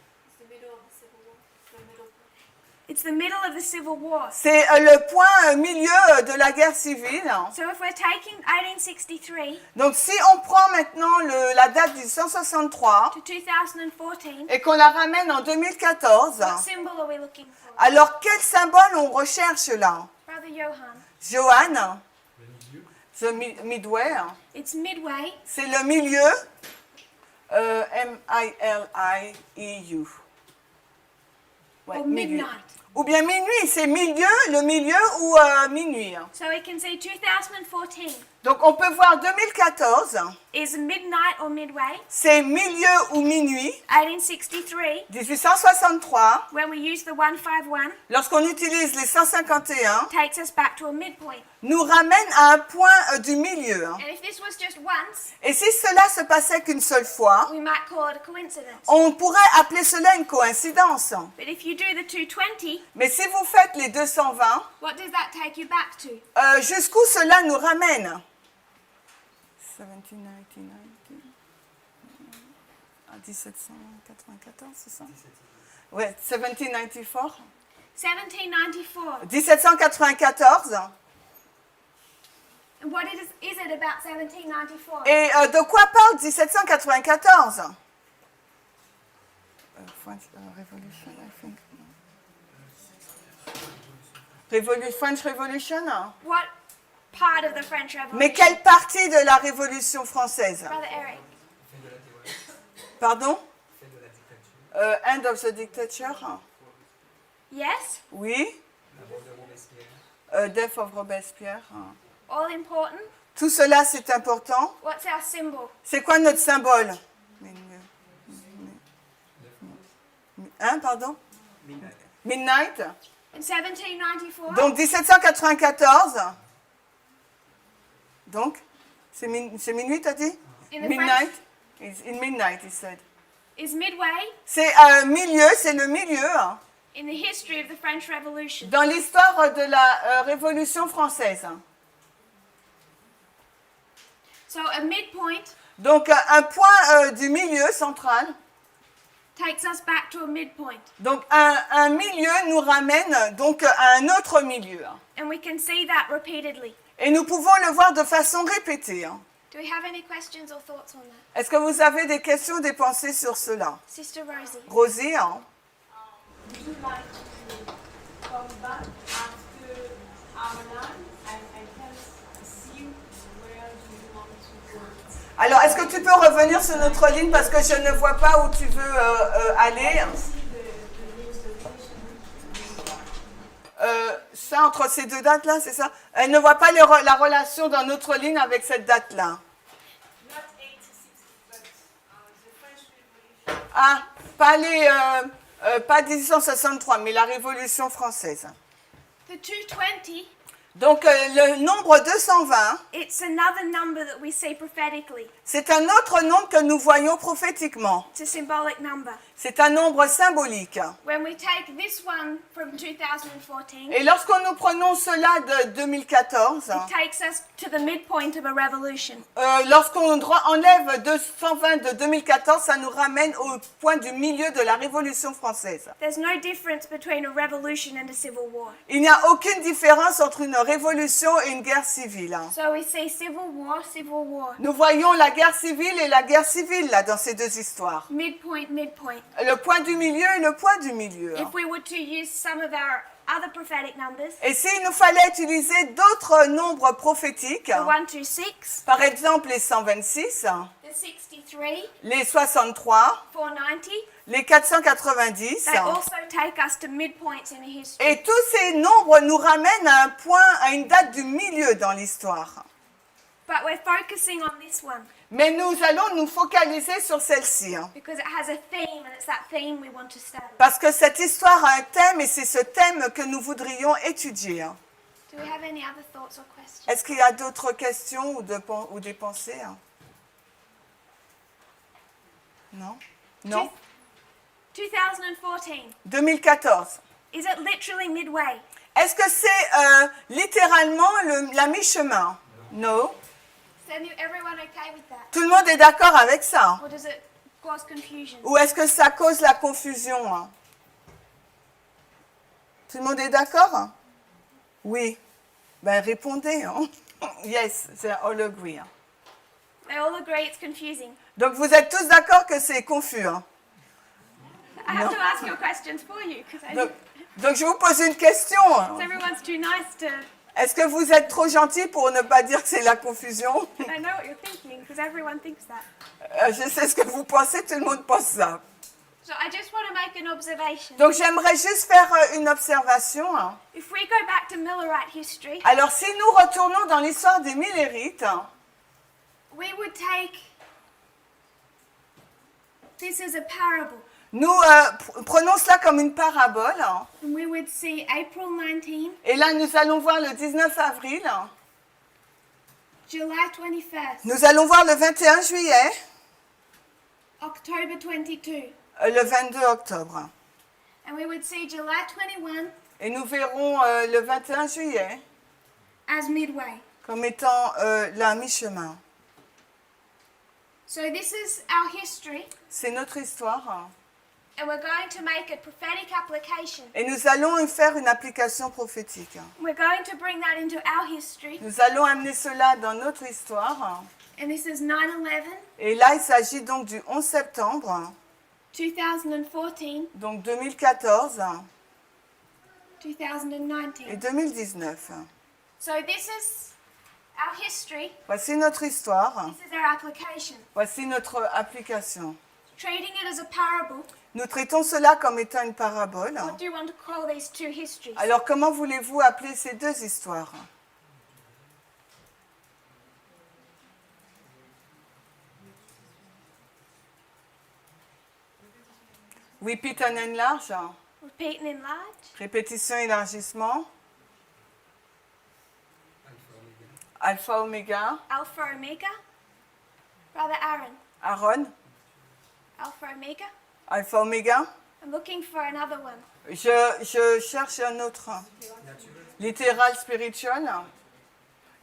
[SPEAKER 2] It's the middle of the Civil War.
[SPEAKER 1] C'est le point milieu de la guerre civile.
[SPEAKER 2] So if we're taking 1863
[SPEAKER 1] Donc si on prend maintenant la date du 163
[SPEAKER 2] to 2014,
[SPEAKER 1] et qu'on la ramène en 2014,
[SPEAKER 2] what symbol are we looking for?
[SPEAKER 1] alors quel symbole on recherche là?
[SPEAKER 2] Brother Johan.
[SPEAKER 1] Johan, the midway,
[SPEAKER 2] It's midway.
[SPEAKER 1] c'est le milieu, M-I-L-I-E-U. Ouais,
[SPEAKER 2] Or
[SPEAKER 1] milieu.
[SPEAKER 2] midnight.
[SPEAKER 1] Ou bien minuit, c'est milieu, le milieu ou minuit.
[SPEAKER 2] So we can say 2014
[SPEAKER 1] Donc on peut voir 2014,
[SPEAKER 2] is midnight or midway.
[SPEAKER 1] c'est milieu ou minuit,
[SPEAKER 2] 1863,
[SPEAKER 1] 1863,
[SPEAKER 2] when we use the 151,
[SPEAKER 1] lorsqu'on utilise les 151,
[SPEAKER 2] takes us back to a midpoint.
[SPEAKER 1] nous ramène à un point du milieu.
[SPEAKER 2] And if this was just once,
[SPEAKER 1] Et si cela se passait qu'une seule fois,
[SPEAKER 2] we might call it a coincidence.
[SPEAKER 1] on pourrait appeler cela une coïncidence.
[SPEAKER 2] But if you do the 220,
[SPEAKER 1] Mais si vous faites les 220,
[SPEAKER 2] what does that take you back to?
[SPEAKER 1] jusqu'où cela nous ramène? 1799, à 1794, c'est ça? Oui, 1794.
[SPEAKER 2] 1794.
[SPEAKER 1] 1794.
[SPEAKER 2] And what is it about 1794?
[SPEAKER 1] Et de quoi parle 1794? French Revolution, I think. French Revolution?
[SPEAKER 2] What part of the French Revolution?
[SPEAKER 1] Mais quelle partie de la Révolution française?
[SPEAKER 2] Brother Eric.
[SPEAKER 1] Pardon? End of the dictature?
[SPEAKER 2] Yes?
[SPEAKER 1] Oui. Death of Robespierre.
[SPEAKER 2] All important?
[SPEAKER 1] Tout cela, c'est important.
[SPEAKER 2] What's our symbol?
[SPEAKER 1] C'est quoi notre symbole? Hein, pardon? Midnight.
[SPEAKER 2] In 1794?
[SPEAKER 1] Donc 1794. Donc, c'est minuit, t'as dit?
[SPEAKER 2] In the
[SPEAKER 1] Midnight. It's in midnight, he said.
[SPEAKER 2] Is midway
[SPEAKER 1] C'est milieu, c'est le milieu hein,
[SPEAKER 2] in the history of the French Revolution.
[SPEAKER 1] dans l'histoire de la Révolution française.
[SPEAKER 2] So a midpoint
[SPEAKER 1] Donc un point du milieu central.
[SPEAKER 2] takes us back to a midpoint.
[SPEAKER 1] Donc un milieu nous ramène donc à un autre milieu.
[SPEAKER 2] And we can see that repeatedly.
[SPEAKER 1] Et nous pouvons le voir de façon répétée.
[SPEAKER 2] Do we have any questions or thoughts on that?
[SPEAKER 1] Est-ce que vous avez des questions, des pensées sur cela?
[SPEAKER 2] Sister Rosie.
[SPEAKER 1] Rosie, hein?
[SPEAKER 3] Would you like to come back after our line? I can see where do you want to go.
[SPEAKER 1] Alors, est-ce que tu peux revenir sur notre ligne parce que je ne vois pas où tu veux aller? Ça, entre ces deux dates-là, c'est ça? Elle ne voit pas la relation dans notre ligne avec cette date-là. Ah, pas 1863, mais la Révolution française.
[SPEAKER 2] The 220,
[SPEAKER 1] Donc, le nombre 220,
[SPEAKER 2] it's another number that we see prophetically.
[SPEAKER 1] c'est un autre nombre que nous voyons prophétiquement.
[SPEAKER 2] It's a symbolic number.
[SPEAKER 1] C'est un nombre symbolique.
[SPEAKER 2] When we take this one from 2014,
[SPEAKER 1] Et lorsqu'on nous prenons cela de 2014,
[SPEAKER 2] it takes us to the midpoint of a revolution.
[SPEAKER 1] lorsqu'on enlève 220 de 2014, ça nous ramène au point du milieu de la Révolution française.
[SPEAKER 2] There's no difference between a revolution and a civil war.
[SPEAKER 1] Il n'y a aucune différence entre une révolution et une guerre civile.
[SPEAKER 2] So we see civil war, civil war.
[SPEAKER 1] Nous voyons la guerre civile et la guerre civile là dans ces deux histoires.
[SPEAKER 2] Midpoint, midpoint.
[SPEAKER 1] Le point du milieu et le point du milieu.
[SPEAKER 2] If we were to use some of our other prophetic numbers,
[SPEAKER 1] Et s'il nous fallait utiliser d'autres nombres prophétiques,
[SPEAKER 2] the 126,
[SPEAKER 1] par exemple les 126,
[SPEAKER 2] the 63,
[SPEAKER 1] les 63,
[SPEAKER 2] 490,
[SPEAKER 1] les 490,
[SPEAKER 2] they also take us to midpoints in a history.
[SPEAKER 1] et tous ces nombres nous ramènent à un point, à une date du milieu dans l'histoire.
[SPEAKER 2] But we're focusing on this one
[SPEAKER 1] Mais nous allons nous focaliser sur celle-ci,
[SPEAKER 2] because it has a theme and it's that theme we want to study.
[SPEAKER 1] parce que cette histoire a un thème et c'est ce thème que nous voudrions étudier.
[SPEAKER 2] Do we have any other thoughts or questions?
[SPEAKER 1] Est-ce qu'il y a d'autres questions ou des pensées? Non? Non?
[SPEAKER 2] 2014,
[SPEAKER 1] 2014.
[SPEAKER 2] is it literally midway?
[SPEAKER 1] Est-ce que c'est littéralement la mi-chemin? Non.
[SPEAKER 2] Is everyone okay with that?
[SPEAKER 1] Tout le monde est d'accord avec ça?
[SPEAKER 2] Or does it cause confusion?
[SPEAKER 1] Ou est-ce que ça cause la confusion? Tout le monde est d'accord? Oui. Ben répondez. Hein? Yes, they all agree. Hein.
[SPEAKER 2] They all agree it's confusing.
[SPEAKER 1] Donc vous êtes tous d'accord que c'est confus. Hein?
[SPEAKER 2] I have to ask your questions for you because
[SPEAKER 1] Donc je vous pose une question. Hein.
[SPEAKER 2] everyone's too nice to.
[SPEAKER 1] Est-ce que vous êtes trop gentil pour ne pas dire que c'est la confusion?
[SPEAKER 2] I know what you're thinking because everyone thinks that.
[SPEAKER 1] Je sais ce que vous pensez, tout le monde pense ça.
[SPEAKER 2] So I just want to make an observation.
[SPEAKER 1] Donc j'aimerais juste faire une observation. Hein.
[SPEAKER 2] If we go back to Millerite history,
[SPEAKER 1] Alors si nous retournons dans l'histoire des Millérites, hein,
[SPEAKER 2] we would take this as a parable.
[SPEAKER 1] nous prenons cela comme une parabole. Hein.
[SPEAKER 2] And we would see April 19,
[SPEAKER 1] Et là nous allons voir le 19 avril. Hein.
[SPEAKER 2] July 21st,
[SPEAKER 1] Nous allons voir le 21 juillet,
[SPEAKER 2] October 22,
[SPEAKER 1] le 22 octobre.
[SPEAKER 2] and we would see July 21
[SPEAKER 1] Et nous verrons le 21 juillet
[SPEAKER 2] as midway.
[SPEAKER 1] comme étant la mi-chemin.
[SPEAKER 2] So this is our history,
[SPEAKER 1] C'est notre histoire. Hein.
[SPEAKER 2] and we're going to make a prophetic application.
[SPEAKER 1] Et nous allons y faire une application prophétique. Hein.
[SPEAKER 2] We're going to bring that into our history,
[SPEAKER 1] Nous allons amener cela dans notre histoire. Hein.
[SPEAKER 2] and this is 9/11,
[SPEAKER 1] Et là, il s'agit donc du 11 septembre, hein,
[SPEAKER 2] 2014,
[SPEAKER 1] donc 2014 hein,
[SPEAKER 2] 2019.
[SPEAKER 1] et 2019. hein.
[SPEAKER 2] So this is our history,
[SPEAKER 1] Voici notre histoire. hein.
[SPEAKER 2] this is our application.
[SPEAKER 1] Voici notre application.
[SPEAKER 2] Treating it as a parable,
[SPEAKER 1] Nous traitons cela comme étant une parabole. hein.
[SPEAKER 2] what do you want to call these two histories?
[SPEAKER 1] Alors, comment voulez-vous appeler ces deux histoires? Repeat and enlarge. hein.
[SPEAKER 2] Repeat and enlarge.
[SPEAKER 1] Répétition, élargissement. Alpha, oméga.
[SPEAKER 2] Alpha Omega. Brother Aaron,
[SPEAKER 1] Aaron.
[SPEAKER 2] Alpha Omega.
[SPEAKER 1] Alpha, oméga.
[SPEAKER 2] I'm looking for another one.
[SPEAKER 1] Je cherche un autre. Littéral, spiritual.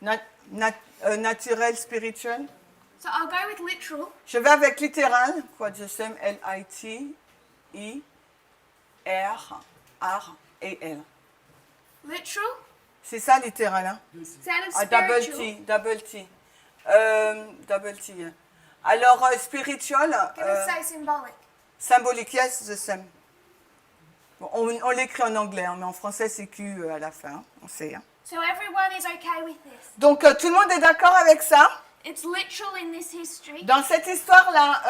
[SPEAKER 1] Naturel, spiritual.
[SPEAKER 2] So I'll go with literal.
[SPEAKER 1] Je vais avec littéral. Quadrasème, L-I-T-I-R-R-A-L.
[SPEAKER 2] Literal.
[SPEAKER 1] C'est ça, littéral. Hein?
[SPEAKER 2] Sound of
[SPEAKER 1] Ah, double
[SPEAKER 2] spiritual.
[SPEAKER 1] T, double T. Double T. hein. Alors, spiritual,
[SPEAKER 2] Gonna say symbolic.
[SPEAKER 1] symbolique, yes, the same. Bon, on l'écrit en anglais, hein, mais en français, c'est Q à la fin, hein, on sait. Hein.
[SPEAKER 2] So everyone is okay with this.
[SPEAKER 1] Donc, tout le monde est d'accord avec ça?
[SPEAKER 2] It's literal in this history,
[SPEAKER 1] Dans cette histoire-là,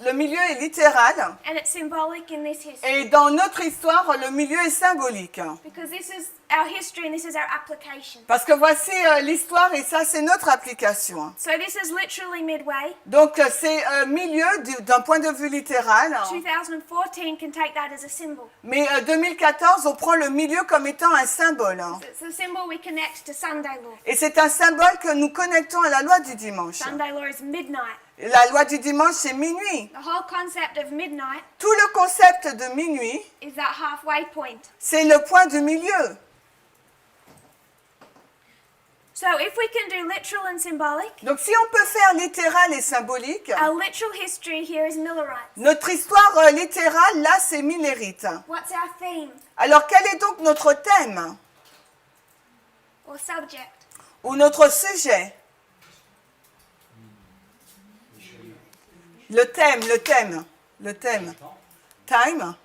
[SPEAKER 1] le milieu est littéral,
[SPEAKER 2] and it's symbolic in this history.
[SPEAKER 1] et dans notre histoire, le milieu est symbolique.
[SPEAKER 2] Because this is our history and this is our application.
[SPEAKER 1] Parce que voici l'histoire, et ça, c'est notre application.
[SPEAKER 2] So this is literally midway.
[SPEAKER 1] Donc, c'est milieu d'un point de vue littéral,
[SPEAKER 2] 2014 can take that as a symbol.
[SPEAKER 1] mais 2014, on prend le milieu comme étant un symbole.
[SPEAKER 2] So it's a symbol we connect to Sunday law.
[SPEAKER 1] Et c'est un symbole que nous connectons à la loi du dimanche.
[SPEAKER 2] Sunday law is midnight.
[SPEAKER 1] Et la loi du dimanche, c'est minuit.
[SPEAKER 2] The whole concept of midnight
[SPEAKER 1] Tout le concept de minuit,
[SPEAKER 2] is that halfway point.
[SPEAKER 1] c'est le point du milieu.
[SPEAKER 2] So if we can do literal and symbolic,
[SPEAKER 1] Donc, si on peut faire littéral et symbolique,
[SPEAKER 2] our literal history here is Millerite.
[SPEAKER 1] notre histoire littérale, là, c'est millérite.
[SPEAKER 2] What's our theme
[SPEAKER 1] Alors, quel est donc notre thème
[SPEAKER 2] or subject?
[SPEAKER 1] ou notre sujet? Le thème. Time?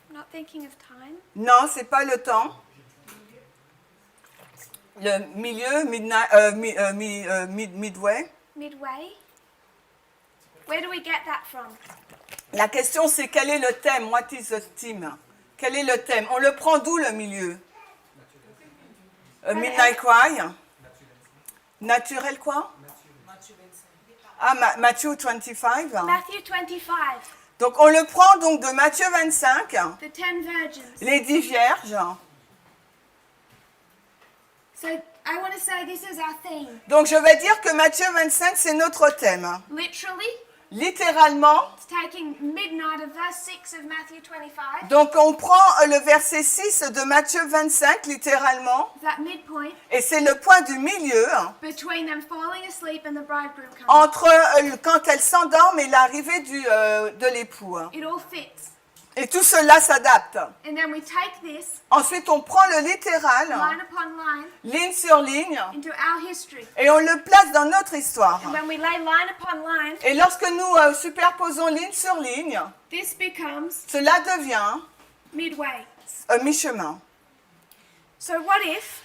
[SPEAKER 2] I'm not thinking of time.
[SPEAKER 1] Non, c'est pas le temps. Le milieu, midway.
[SPEAKER 2] Midway. Where do we get that from?
[SPEAKER 1] La question, c'est quel est le thème? What is the theme? Quel est le thème? On le prend d'où, le milieu? Midnight Cry. Naturel quoi? Ah, Matthieu 25.
[SPEAKER 2] Matthew 25.
[SPEAKER 1] Donc, on le prend donc de Matthieu 25,
[SPEAKER 2] The 10 virgins.
[SPEAKER 1] les 10 vierges.
[SPEAKER 2] So I want to say this is our theme.
[SPEAKER 1] Donc, je vais dire que Matthieu 25, c'est notre thème.
[SPEAKER 2] Literally,
[SPEAKER 1] Littéralement,
[SPEAKER 2] it's taking midnight of verse 6 of Matthew 25.
[SPEAKER 1] donc on prend le verset 6 de Matthieu 25, littéralement,
[SPEAKER 2] That midpoint
[SPEAKER 1] et c'est le point du milieu
[SPEAKER 2] between them falling asleep and the bridegroom coming.
[SPEAKER 1] entre quand elle s'endorme et l'arrivée de l'époux.
[SPEAKER 2] It all fits.
[SPEAKER 1] Et tout cela s'adapte.
[SPEAKER 2] And then we take this,
[SPEAKER 1] Ensuite, on prend le littéral,
[SPEAKER 2] line upon line,
[SPEAKER 1] ligne sur ligne,
[SPEAKER 2] into our history.
[SPEAKER 1] et on le place dans notre histoire.
[SPEAKER 2] And when we lay line upon line,
[SPEAKER 1] Et lorsque nous superposons ligne sur ligne,
[SPEAKER 2] this becomes
[SPEAKER 1] cela devient
[SPEAKER 2] midway.
[SPEAKER 1] un mi-chemin.
[SPEAKER 2] So what if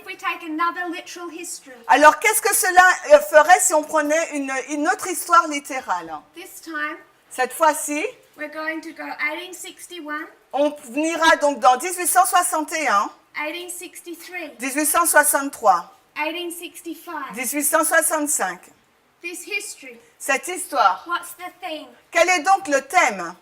[SPEAKER 2] we take another literal history?
[SPEAKER 1] Alors, qu'est-ce que cela ferait si on prenait une autre histoire littérale?
[SPEAKER 2] This time,
[SPEAKER 1] Cette fois-ci,
[SPEAKER 2] we're going to go 1861,
[SPEAKER 1] on ira donc dans 1861,
[SPEAKER 2] 1863,
[SPEAKER 1] 1863,
[SPEAKER 2] 1865.
[SPEAKER 1] 1865.
[SPEAKER 2] This history,
[SPEAKER 1] Cette histoire.
[SPEAKER 2] what's the theme?
[SPEAKER 1] Quel est donc le thème?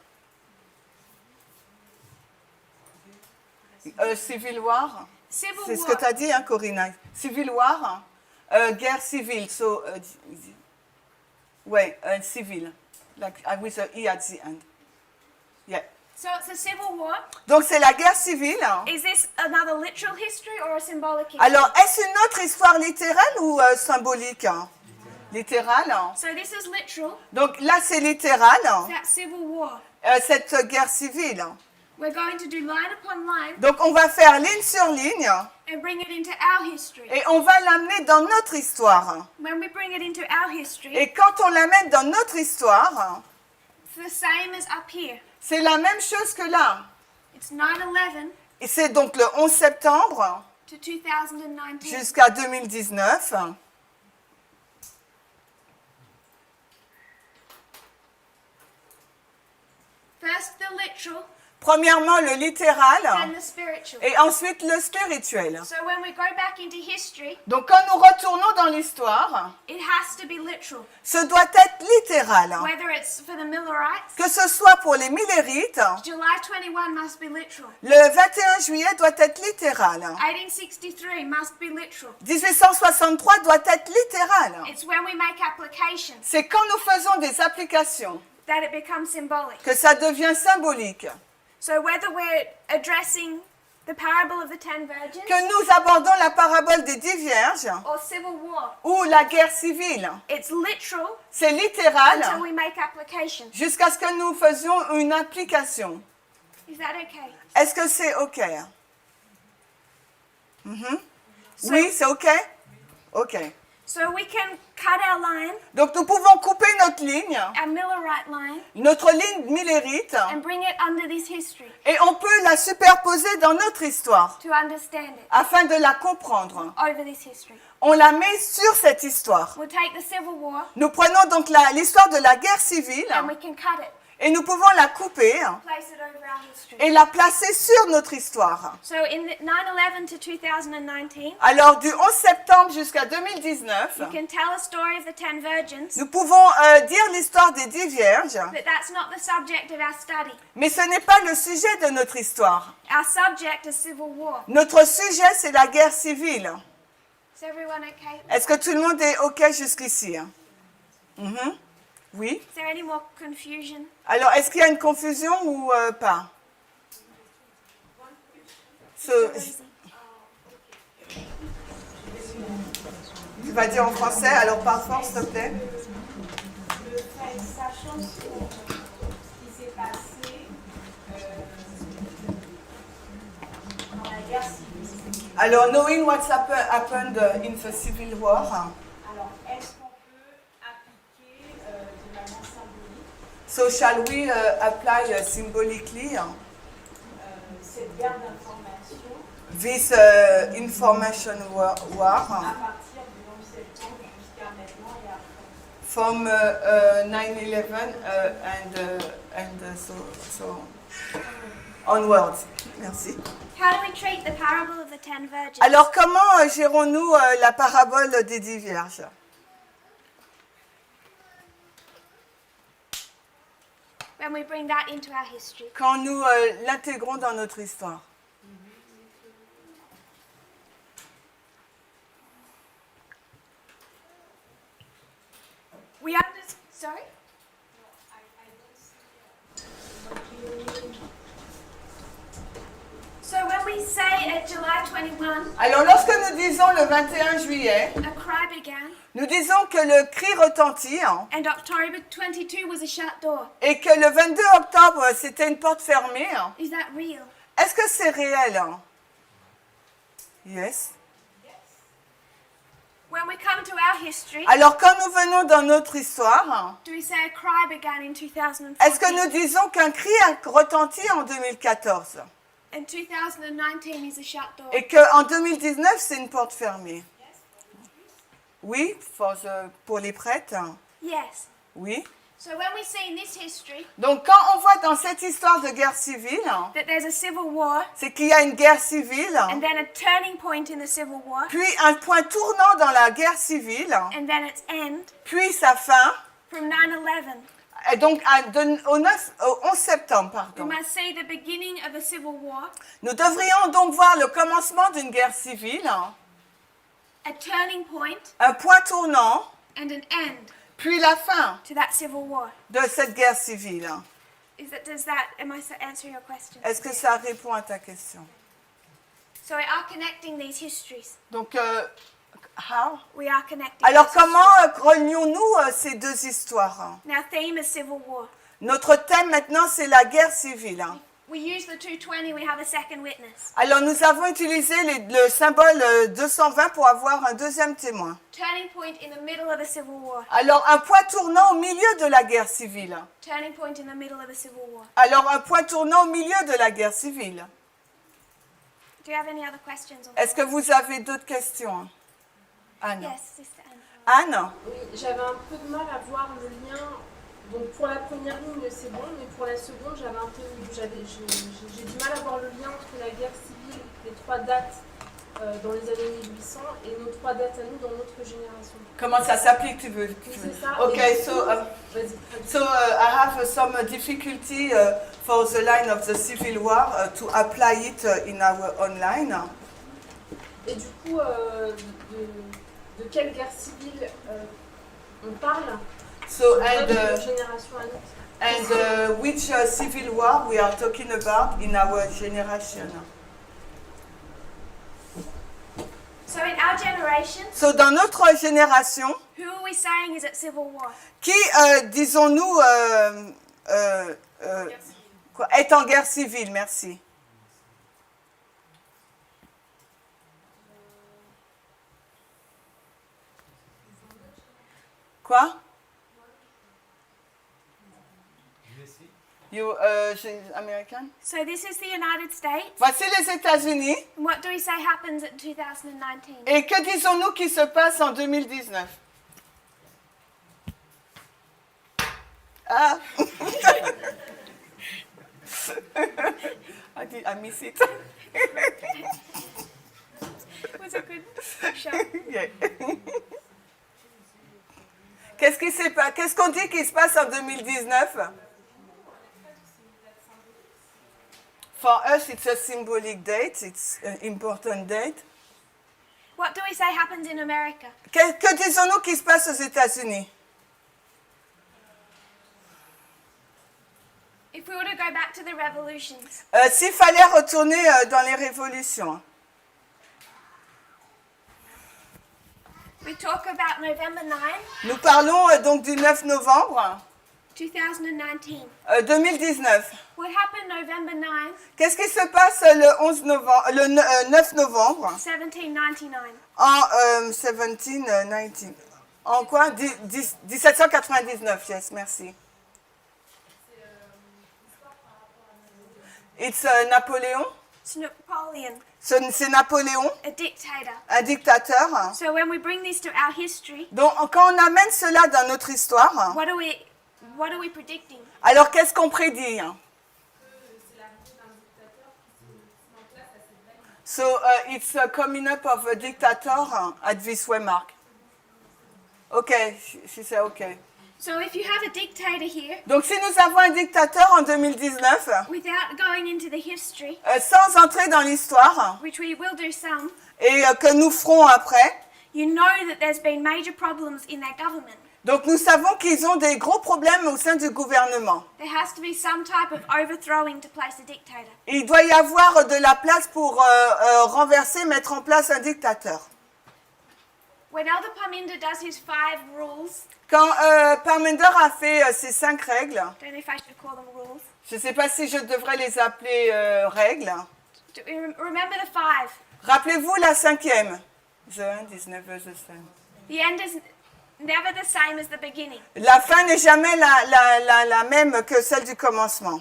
[SPEAKER 1] Civil War.
[SPEAKER 2] Civil
[SPEAKER 1] C'est ce
[SPEAKER 2] War.
[SPEAKER 1] que tu as dit, hein, Corinna. Civil War, guerre civile. So, civil. Like with an E at the end. Yeah.
[SPEAKER 2] So it's a civil war.
[SPEAKER 1] Donc c'est la guerre civile.
[SPEAKER 2] Is this another literal history or a symbolic history?
[SPEAKER 1] Alors, est-ce une autre histoire littérale ou symbolique? Littérale.
[SPEAKER 2] So this is literal.
[SPEAKER 1] Donc là, c'est littéral,
[SPEAKER 2] That civil war.
[SPEAKER 1] cette guerre civile.
[SPEAKER 2] We're going to do line upon line
[SPEAKER 1] Donc on va faire ligne sur ligne
[SPEAKER 2] and bring it into our history.
[SPEAKER 1] et on va l'amener dans notre histoire.
[SPEAKER 2] When we bring it into our history,
[SPEAKER 1] Et quand on l'amène dans notre histoire,
[SPEAKER 2] it's the same as up here.
[SPEAKER 1] c'est la même chose que là.
[SPEAKER 2] It's 9/11
[SPEAKER 1] Et c'est donc le 11 septembre
[SPEAKER 2] to 2019.
[SPEAKER 1] jusqu'à 2019.
[SPEAKER 2] First the literal,
[SPEAKER 1] Premièrement, le littéral
[SPEAKER 2] then the spiritual.
[SPEAKER 1] et ensuite le spirituel.
[SPEAKER 2] So when we go back into history,
[SPEAKER 1] Donc quand nous retournons dans l'histoire,
[SPEAKER 2] it has to be literal.
[SPEAKER 1] ce doit être littéral.
[SPEAKER 2] Whether it's for the Millerites,
[SPEAKER 1] Que ce soit pour les Millérites,
[SPEAKER 2] July 21 must be literal.
[SPEAKER 1] le 21 juillet doit être littéral.
[SPEAKER 2] 1863 must be literal.
[SPEAKER 1] 1863 doit être littéral.
[SPEAKER 2] It's when we make applications
[SPEAKER 1] C'est quand nous faisons des applications
[SPEAKER 2] that it becomes symbolic.
[SPEAKER 1] que ça devient symbolique.
[SPEAKER 2] So whether we're addressing the parable of the 10 virgins
[SPEAKER 1] Que nous abordons la parabole des 10 vierges
[SPEAKER 2] or civil war,
[SPEAKER 1] ou la guerre civile,
[SPEAKER 2] it's literal
[SPEAKER 1] c'est
[SPEAKER 2] until
[SPEAKER 1] littéral
[SPEAKER 2] we make application.
[SPEAKER 1] jusqu'à ce que nous faisions une application.
[SPEAKER 2] Is that okay?
[SPEAKER 1] Est-ce que c'est OK? Mhm.
[SPEAKER 2] So-
[SPEAKER 1] Oui, c'est OK? OK.
[SPEAKER 2] So we can cut our line,
[SPEAKER 1] Donc nous pouvons couper notre ligne,
[SPEAKER 2] our Millerite line,
[SPEAKER 1] notre ligne millérite,
[SPEAKER 2] and bring it under this history
[SPEAKER 1] et on peut la superposer dans notre histoire
[SPEAKER 2] to understand it
[SPEAKER 1] afin de la comprendre.
[SPEAKER 2] over this history.
[SPEAKER 1] On la met sur cette histoire.
[SPEAKER 2] We'll take the Civil War
[SPEAKER 1] Nous prenons donc l'histoire de la guerre civile
[SPEAKER 2] and we can cut it,
[SPEAKER 1] et nous pouvons la couper
[SPEAKER 2] place it over our history.
[SPEAKER 1] et la placer sur notre histoire.
[SPEAKER 2] So in the 9/11 to 2019,
[SPEAKER 1] Alors du 11 septembre jusqu'à 2019,
[SPEAKER 2] you can tell a story of the 10 virgins,
[SPEAKER 1] nous pouvons dire l'histoire des 10 vierges,
[SPEAKER 2] but that's not the subject of our study.
[SPEAKER 1] mais ce n'est pas le sujet de notre histoire.
[SPEAKER 2] Our subject is civil war.
[SPEAKER 1] Notre sujet, c'est la guerre civile.
[SPEAKER 2] Is everyone okay?
[SPEAKER 1] Est-ce que tout le monde est OK jusqu'ici? Mhm. Oui.
[SPEAKER 2] Is there any more confusion?
[SPEAKER 1] Alors, est-ce qu'il y a une confusion ou pas? Tu vas dire en français, alors par force, s'il te plaît.
[SPEAKER 10] Sachant ce qui s'est passé dans la guerre civile.
[SPEAKER 1] Alors, knowing what's happened in the civil war,
[SPEAKER 10] Alors, est-ce qu'on peut appliquer de manière symbolique
[SPEAKER 1] so shall we apply symbolically
[SPEAKER 10] cette guerre d'information
[SPEAKER 1] this information war
[SPEAKER 10] à partir du 11 septembre jusqu'à maintenant et après?
[SPEAKER 1] from 9/11 and so onwards. Merci.
[SPEAKER 2] How do we treat the parable of the 10 virgins?
[SPEAKER 1] Alors, comment gérons-nous la parabole des 10 vierges?
[SPEAKER 2] When we bring that into our history.
[SPEAKER 1] Quand nous l'intégrons dans notre histoire.
[SPEAKER 2] We understand. Sorry? So when we say at July 21,
[SPEAKER 1] Alors, lorsque nous disons le 21 juillet,
[SPEAKER 2] a cry began,
[SPEAKER 1] Nous disons que le cri retentit
[SPEAKER 2] and October 22 was a shut door.
[SPEAKER 1] et que le 22 octobre, c'était une porte fermée.
[SPEAKER 2] Is that real?
[SPEAKER 1] Est-ce que c'est réel? Yes.
[SPEAKER 2] When we come to our history,
[SPEAKER 1] Alors, quand nous venons dans notre histoire,
[SPEAKER 2] do we say a cry began in 2014?
[SPEAKER 1] est-ce que nous disons qu'un cri a retenti en 2014
[SPEAKER 2] And 2019 is a shut door.
[SPEAKER 1] et qu'en 2019, c'est une porte fermée? Oui, pour les prêtres.
[SPEAKER 2] Yes.
[SPEAKER 1] Oui.
[SPEAKER 2] So when we see in this history
[SPEAKER 1] Donc, quand on voit dans cette histoire de guerre civile,
[SPEAKER 2] that there's a civil war
[SPEAKER 1] c'est qu'il y a une guerre civile,
[SPEAKER 2] and then a turning point in the civil war
[SPEAKER 1] puis un point tournant dans la guerre civile,
[SPEAKER 2] and then its end
[SPEAKER 1] puis sa fin,
[SPEAKER 2] from 9/11.
[SPEAKER 1] et donc au 11 septembre,
[SPEAKER 2] We
[SPEAKER 1] pardon.
[SPEAKER 2] must see the beginning of a civil war,
[SPEAKER 1] Nous devrions donc voir le commencement d'une guerre civile,
[SPEAKER 2] a turning point,
[SPEAKER 1] un point tournant,
[SPEAKER 2] and an end
[SPEAKER 1] puis la fin
[SPEAKER 2] to that civil war.
[SPEAKER 1] de cette guerre civile.
[SPEAKER 2] Am I answering your question?
[SPEAKER 1] Est-ce que ça répond à ta question?
[SPEAKER 2] So we are connecting these histories.
[SPEAKER 1] Donc, how?
[SPEAKER 2] We are connecting.
[SPEAKER 1] Alors,
[SPEAKER 2] these
[SPEAKER 1] comment
[SPEAKER 2] histories.
[SPEAKER 1] relions-nous ces deux histoires?
[SPEAKER 2] Now, theme is civil war.
[SPEAKER 1] Notre thème maintenant, c'est la guerre civile.
[SPEAKER 2] We use the 220. We have a second witness.
[SPEAKER 1] Alors, nous avons utilisé le symbole 220 pour avoir un deuxième témoin.
[SPEAKER 2] Turning point in the middle of a civil war.
[SPEAKER 1] Alors, un point tournant au milieu de la guerre civile.
[SPEAKER 2] Turning point in the middle of a civil war.
[SPEAKER 1] Alors, un point tournant au milieu de la guerre civile.
[SPEAKER 2] Do you have any other questions?
[SPEAKER 1] Est-ce que vous avez d'autres questions? Anne?
[SPEAKER 2] Yes, Sister Anne.
[SPEAKER 1] Anne?
[SPEAKER 3] Oui, j'avais un peu de mal à voir le lien. Donc pour la première ligne, c'est bon, mais pour la seconde, j'ai du mal à voir le lien entre la guerre civile, les trois dates dans les années 1800 et nos trois dates à nous dans notre génération.
[SPEAKER 1] Comment ça s'applique, tu veux?
[SPEAKER 3] C'est ça.
[SPEAKER 1] Okay,
[SPEAKER 3] Et
[SPEAKER 1] so,
[SPEAKER 3] vas-y.
[SPEAKER 1] I have some difficulty for the line of the Civil War to apply it in our online.
[SPEAKER 3] Et du coup, de quelle guerre civile on parle?
[SPEAKER 1] So,
[SPEAKER 3] Notre génération à nous.
[SPEAKER 1] which civil war we are talking about in our generation?
[SPEAKER 2] So in our generation,
[SPEAKER 1] So, dans notre génération,
[SPEAKER 2] who are we saying is at civil war?
[SPEAKER 1] qui, disons-nous, est en guerre civile? Merci. Quoi? You, American?
[SPEAKER 2] So this is the United States.
[SPEAKER 1] Voici les États-Unis.
[SPEAKER 2] And what do we say happens in 2019?
[SPEAKER 1] Et que disons-nous qui se passe en 2019? Ah! I miss it.
[SPEAKER 2] Was a good show.
[SPEAKER 1] Yeah. Qu'est-ce qu'on dit qui se passe en 2019? For us, it's a symbolic date. It's an important date.
[SPEAKER 2] What do we say happens in America?
[SPEAKER 1] Que disons-nous qui se passe aux États-Unis?
[SPEAKER 2] If we were to go back to the revolutions,
[SPEAKER 1] S'il fallait retourner dans les révolutions,
[SPEAKER 2] we talk about November 9,
[SPEAKER 1] nous parlons donc du 9 novembre
[SPEAKER 2] 2019.
[SPEAKER 1] 2019.
[SPEAKER 2] What happened November 9,
[SPEAKER 1] Qu'est-ce qui se passe le 9 novembre
[SPEAKER 2] 1799?
[SPEAKER 1] en 1719? En quoi? 1799, yes, merci. It's Napoléon.
[SPEAKER 2] It's Napoleon,
[SPEAKER 1] C'est Napoléon,
[SPEAKER 2] a dictator.
[SPEAKER 1] un dictateur.
[SPEAKER 2] So when we bring this to our history,
[SPEAKER 1] Donc, quand on amène cela dans notre histoire,
[SPEAKER 2] what are we predicting?
[SPEAKER 1] alors qu'est-ce qu'on prédit? So, it's a coming up of a dictator at this way mark. Okay, she said okay.
[SPEAKER 2] So if you have a dictator here,
[SPEAKER 1] Donc, si nous avons un dictateur en 2019,
[SPEAKER 2] without going into the history,
[SPEAKER 1] sans entrer dans l'histoire,
[SPEAKER 2] which we will do some,
[SPEAKER 1] et que nous ferons après,
[SPEAKER 2] you know that there's been major problems in their government.
[SPEAKER 1] donc nous savons qu'ils ont des gros problèmes au sein du gouvernement.
[SPEAKER 2] There has to be some type of overthrowing to place a dictator.
[SPEAKER 1] Il doit y avoir de la place pour renverser, mettre en place un dictateur.
[SPEAKER 2] when Elder Parminder does his 5 rules,
[SPEAKER 1] Quand Parmender a fait ses 5 règles,
[SPEAKER 2] I don't know if I should call them rules.
[SPEAKER 1] je ne sais pas si je devrais les appeler règles.
[SPEAKER 2] Do we remember the 5?
[SPEAKER 1] Rappelez-vous la 5e. The end is never the same.
[SPEAKER 2] The end is never the same as the beginning.
[SPEAKER 1] La fin n'est jamais la même que celle du commencement.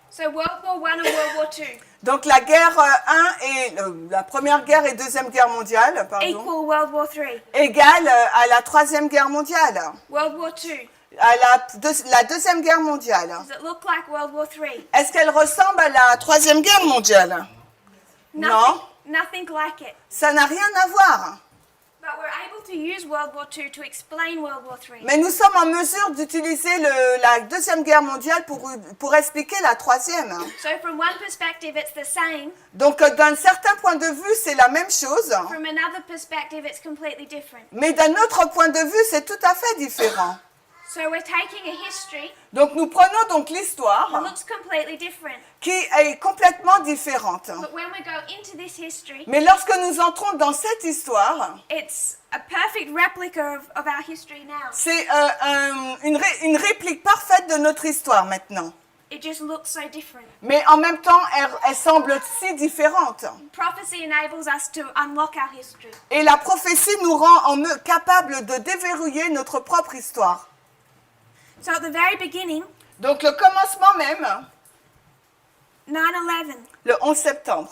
[SPEAKER 2] So World War I and World War II
[SPEAKER 1] Donc la guerre 1 et la première guerre et deuxième guerre mondiale, pardon,
[SPEAKER 2] equal World War III.
[SPEAKER 1] égale à la troisième guerre mondiale,
[SPEAKER 2] World War II,
[SPEAKER 1] à la deuxième guerre mondiale.
[SPEAKER 2] does it look like World War III?
[SPEAKER 1] Est-ce qu'elle ressemble à la troisième guerre mondiale? Non,
[SPEAKER 2] Nothing like it.
[SPEAKER 1] ça n'a rien à voir.
[SPEAKER 2] But we're able to use World War II to explain World War III.
[SPEAKER 1] Mais nous sommes en mesure d'utiliser la deuxième guerre mondiale pour expliquer la troisième.
[SPEAKER 2] So from one perspective it's the same,
[SPEAKER 1] Donc d'un certain point de vue, c'est la même chose,
[SPEAKER 2] from another perspective it's completely different.
[SPEAKER 1] mais d'un autre point de vue, c'est tout à fait différent.
[SPEAKER 2] So we're taking a history
[SPEAKER 1] Donc nous prenons donc
[SPEAKER 2] that
[SPEAKER 1] l'histoire
[SPEAKER 2] looks completely different.
[SPEAKER 1] qui est complètement différente.
[SPEAKER 2] But when we go into this history,
[SPEAKER 1] Mais lorsque nous entrons dans cette histoire,
[SPEAKER 2] it's a perfect replica of our history now.
[SPEAKER 1] c'est une réplique parfaite de notre histoire maintenant.
[SPEAKER 2] It just looks so different.
[SPEAKER 1] Mais en même temps, elle semble si différente.
[SPEAKER 2] Prophecy enables us to unlock our history.
[SPEAKER 1] Et la prophétie nous rend capables de déverrouiller notre propre histoire.
[SPEAKER 2] So at the very beginning,
[SPEAKER 1] Donc le commencement même,
[SPEAKER 2] 9/11,
[SPEAKER 1] le 11 septembre,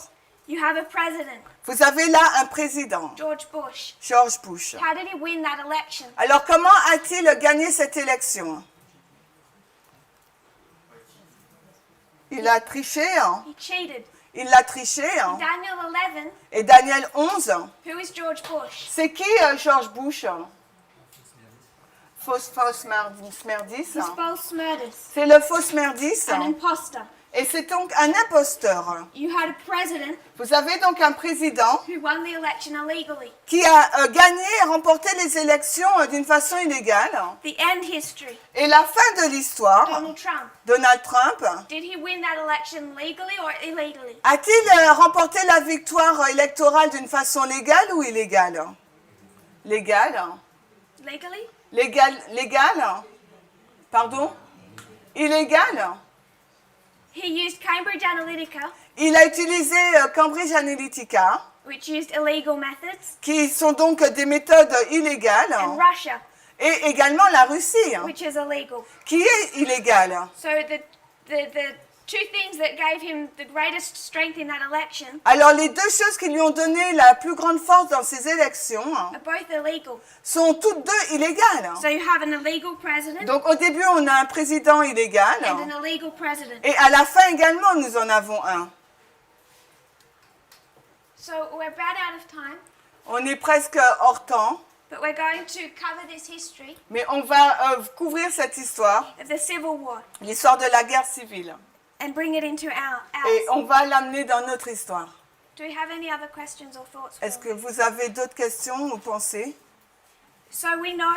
[SPEAKER 2] you have a president,
[SPEAKER 1] vous avez là un président,
[SPEAKER 2] George Bush.
[SPEAKER 1] George Bush.
[SPEAKER 2] How did he win that election?
[SPEAKER 1] Alors comment a-t-il gagné cette élection? Il a triché, hein?
[SPEAKER 2] He cheated.
[SPEAKER 1] Il l'a triché. Hein?
[SPEAKER 2] Daniel 11,
[SPEAKER 1] Et Daniel 11,
[SPEAKER 2] who is George Bush?
[SPEAKER 1] c'est qui George Bush? Fausse merdis.
[SPEAKER 2] He's false murders,
[SPEAKER 1] C'est le fausse merdis.
[SPEAKER 2] an imposter.
[SPEAKER 1] Et c'est donc un imposteur.
[SPEAKER 2] You had a president
[SPEAKER 1] Vous avez donc un président
[SPEAKER 2] who won the election illegally.
[SPEAKER 1] qui a gagné et remporté les élections d'une façon illégale.
[SPEAKER 2] The end history,
[SPEAKER 1] Et la fin de l'histoire,
[SPEAKER 2] Donald Trump.
[SPEAKER 1] Donald Trump,
[SPEAKER 2] Did he win that election legally or illegally?
[SPEAKER 1] a-t-il remporté la victoire électorale d'une façon légale ou illégale? Légale.
[SPEAKER 2] Legally?
[SPEAKER 1] Légal? Pardon? Illégal?
[SPEAKER 2] He used Cambridge Analytica,
[SPEAKER 1] Il a utilisé Cambridge Analytica,
[SPEAKER 2] which used illegal methods,
[SPEAKER 1] qui sont donc des méthodes illégales,
[SPEAKER 2] and Russia,
[SPEAKER 1] et également la Russie,
[SPEAKER 2] which is illegal.
[SPEAKER 1] qui est illégale.
[SPEAKER 2] So the two things that gave him the greatest strength in that election
[SPEAKER 1] Alors les deux choses qui lui ont donné la plus grande force dans ces élections
[SPEAKER 2] are both illegal.
[SPEAKER 1] sont toutes deux illégales.
[SPEAKER 2] So you have an illegal president
[SPEAKER 1] Donc au début on a un président illégal,
[SPEAKER 2] and an illegal president.
[SPEAKER 1] et à la fin également nous en avons un.
[SPEAKER 2] So we're about out of time,
[SPEAKER 1] On est presque hors temps,
[SPEAKER 2] but we're going to cover this history
[SPEAKER 1] mais on va couvrir cette histoire,
[SPEAKER 2] of the Civil War
[SPEAKER 1] l'histoire de la guerre civile,
[SPEAKER 2] and bring it into
[SPEAKER 1] et
[SPEAKER 2] ours.
[SPEAKER 1] on va l'amener dans notre histoire.
[SPEAKER 2] Do we have any other questions or thoughts?
[SPEAKER 1] Est-ce que vous avez d'autres questions ou pensées?
[SPEAKER 2] So we know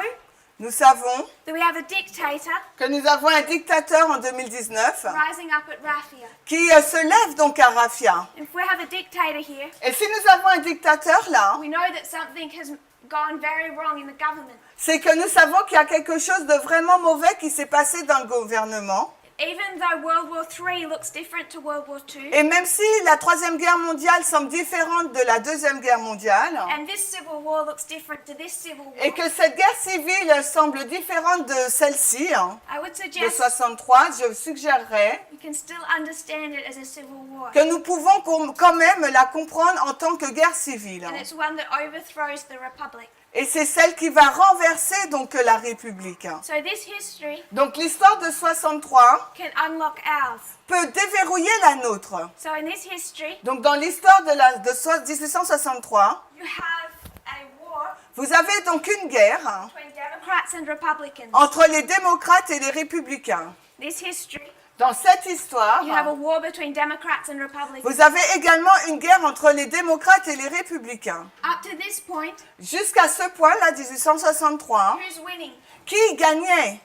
[SPEAKER 1] Nous savons
[SPEAKER 2] that we have a dictator
[SPEAKER 1] que nous avons un dictateur en 2019
[SPEAKER 2] rising up at Rafia.
[SPEAKER 1] qui se lève donc à Rafia.
[SPEAKER 2] If we have a dictator here,
[SPEAKER 1] Et si nous avons un dictateur là,
[SPEAKER 2] we know that something has gone very wrong in the government.
[SPEAKER 1] c'est que nous savons qu'il y a quelque chose de vraiment mauvais qui s'est passé dans le gouvernement.
[SPEAKER 2] Even though World War III looks different to World War II,
[SPEAKER 1] Et même si la Troisième Guerre mondiale semble différente de la Deuxième Guerre mondiale,
[SPEAKER 2] and this Civil War looks different to this Civil War,
[SPEAKER 1] et que cette guerre civile semble différente de celle-ci,
[SPEAKER 2] I would
[SPEAKER 1] de
[SPEAKER 2] suggest
[SPEAKER 1] 63, je suggérerais
[SPEAKER 2] you can still understand it as a Civil War.
[SPEAKER 1] que nous pouvons quand même la comprendre en tant que guerre civile.
[SPEAKER 2] And it's one that overthrows the Republic.
[SPEAKER 1] Et c'est celle qui va renverser donc la République.
[SPEAKER 2] So this history
[SPEAKER 1] Donc l'histoire de 63
[SPEAKER 2] can unlock ours.
[SPEAKER 1] peut déverrouiller la nôtre.
[SPEAKER 2] So in this history,
[SPEAKER 1] Donc dans l'histoire de 1863,
[SPEAKER 2] you have a war
[SPEAKER 1] vous avez donc une guerre
[SPEAKER 2] between Democrats and Republicans.
[SPEAKER 1] entre les démocrates et les républicains.
[SPEAKER 2] This history,
[SPEAKER 1] Dans cette histoire,
[SPEAKER 2] you have a war between Democrats and Republicans.
[SPEAKER 1] vous avez également une guerre entre les démocrates et les républicains.
[SPEAKER 2] Up to this point,
[SPEAKER 1] Jusqu'à ce point-là, 1863,
[SPEAKER 2] who's winning?
[SPEAKER 1] qui gagnait?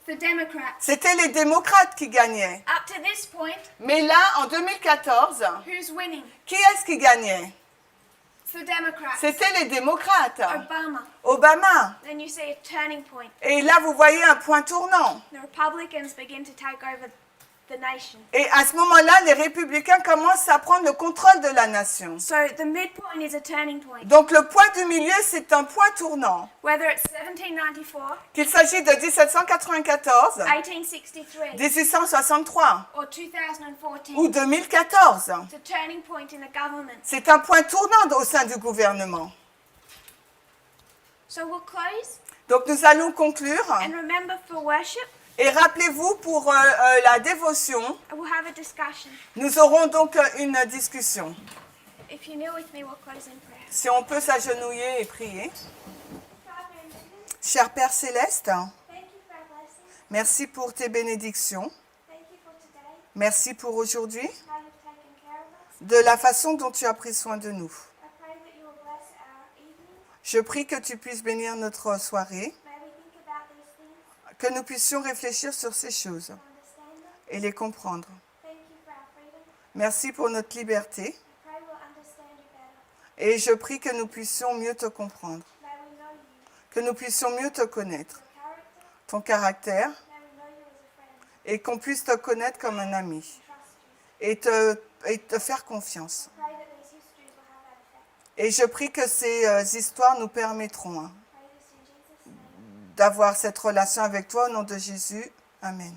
[SPEAKER 2] The Democrats.
[SPEAKER 1] C'était les démocrates qui gagnaient.
[SPEAKER 2] Up to this point,
[SPEAKER 1] Mais là, en 2014,
[SPEAKER 2] who's winning?
[SPEAKER 1] qui est-ce qui gagnait?
[SPEAKER 2] For Democrats,
[SPEAKER 1] C'était les démocrates.
[SPEAKER 2] Obama.
[SPEAKER 1] Obama.
[SPEAKER 2] Then you see a turning point.
[SPEAKER 1] Et là, vous voyez un point tournant.
[SPEAKER 2] The Republicans begin to take over the nation.
[SPEAKER 1] Et à ce moment-là, les républicains commencent à prendre le contrôle de la nation.
[SPEAKER 2] So the midpoint is a turning point.
[SPEAKER 1] Donc le point du milieu, c'est un point tournant.
[SPEAKER 2] Whether it's 1794,
[SPEAKER 1] Qu'il s'agit de 1794,
[SPEAKER 2] 1863,
[SPEAKER 1] 1863
[SPEAKER 2] or 2014,
[SPEAKER 1] ou 2014.
[SPEAKER 2] it's a turning point in the government.
[SPEAKER 1] C'est un point tournant au sein du gouvernement.
[SPEAKER 2] So we'll close
[SPEAKER 1] Donc nous allons conclure.
[SPEAKER 2] and remember for worship,
[SPEAKER 1] Et rappelez-vous, pour la dévotion,
[SPEAKER 2] we'll have a discussion.
[SPEAKER 1] nous aurons donc une discussion.
[SPEAKER 2] If you're new with me, we'll close in prayer.
[SPEAKER 1] Si on peut s'agenouiller et prier.
[SPEAKER 2] Father in heaven,
[SPEAKER 1] Cher Père Céleste,
[SPEAKER 2] thank you for our blessings.
[SPEAKER 1] merci pour tes bénédictions.
[SPEAKER 2] Thank you for today,
[SPEAKER 1] Merci pour aujourd'hui,
[SPEAKER 2] how you've taken care of us.
[SPEAKER 1] de la façon dont tu as pris soin de nous.
[SPEAKER 2] I pray that you will bless our evening.
[SPEAKER 1] Je prie que tu puisses bénir notre soirée,
[SPEAKER 2] May we think about these things,
[SPEAKER 1] que nous puissions réfléchir sur ces choses
[SPEAKER 2] understand them.
[SPEAKER 1] et les comprendre.
[SPEAKER 2] Thank you for our freedom.
[SPEAKER 1] Merci pour notre liberté
[SPEAKER 2] I pray we'll understand you better.
[SPEAKER 1] et je prie que nous puissions mieux te comprendre,
[SPEAKER 2] May we know you,
[SPEAKER 1] que nous puissions mieux te connaître,
[SPEAKER 2] your character.
[SPEAKER 1] ton caractère,
[SPEAKER 2] May we know you as a friend.
[SPEAKER 1] et qu'on puisse te connaître comme un ami
[SPEAKER 2] Trust you.
[SPEAKER 1] et te faire confiance.
[SPEAKER 2] Pray that these histories will have that effect.
[SPEAKER 1] Et je prie que ces histoires nous permettront
[SPEAKER 2] Pray this in Jesus' name.
[SPEAKER 1] d'avoir cette relation avec toi au nom de Jésus. Amen.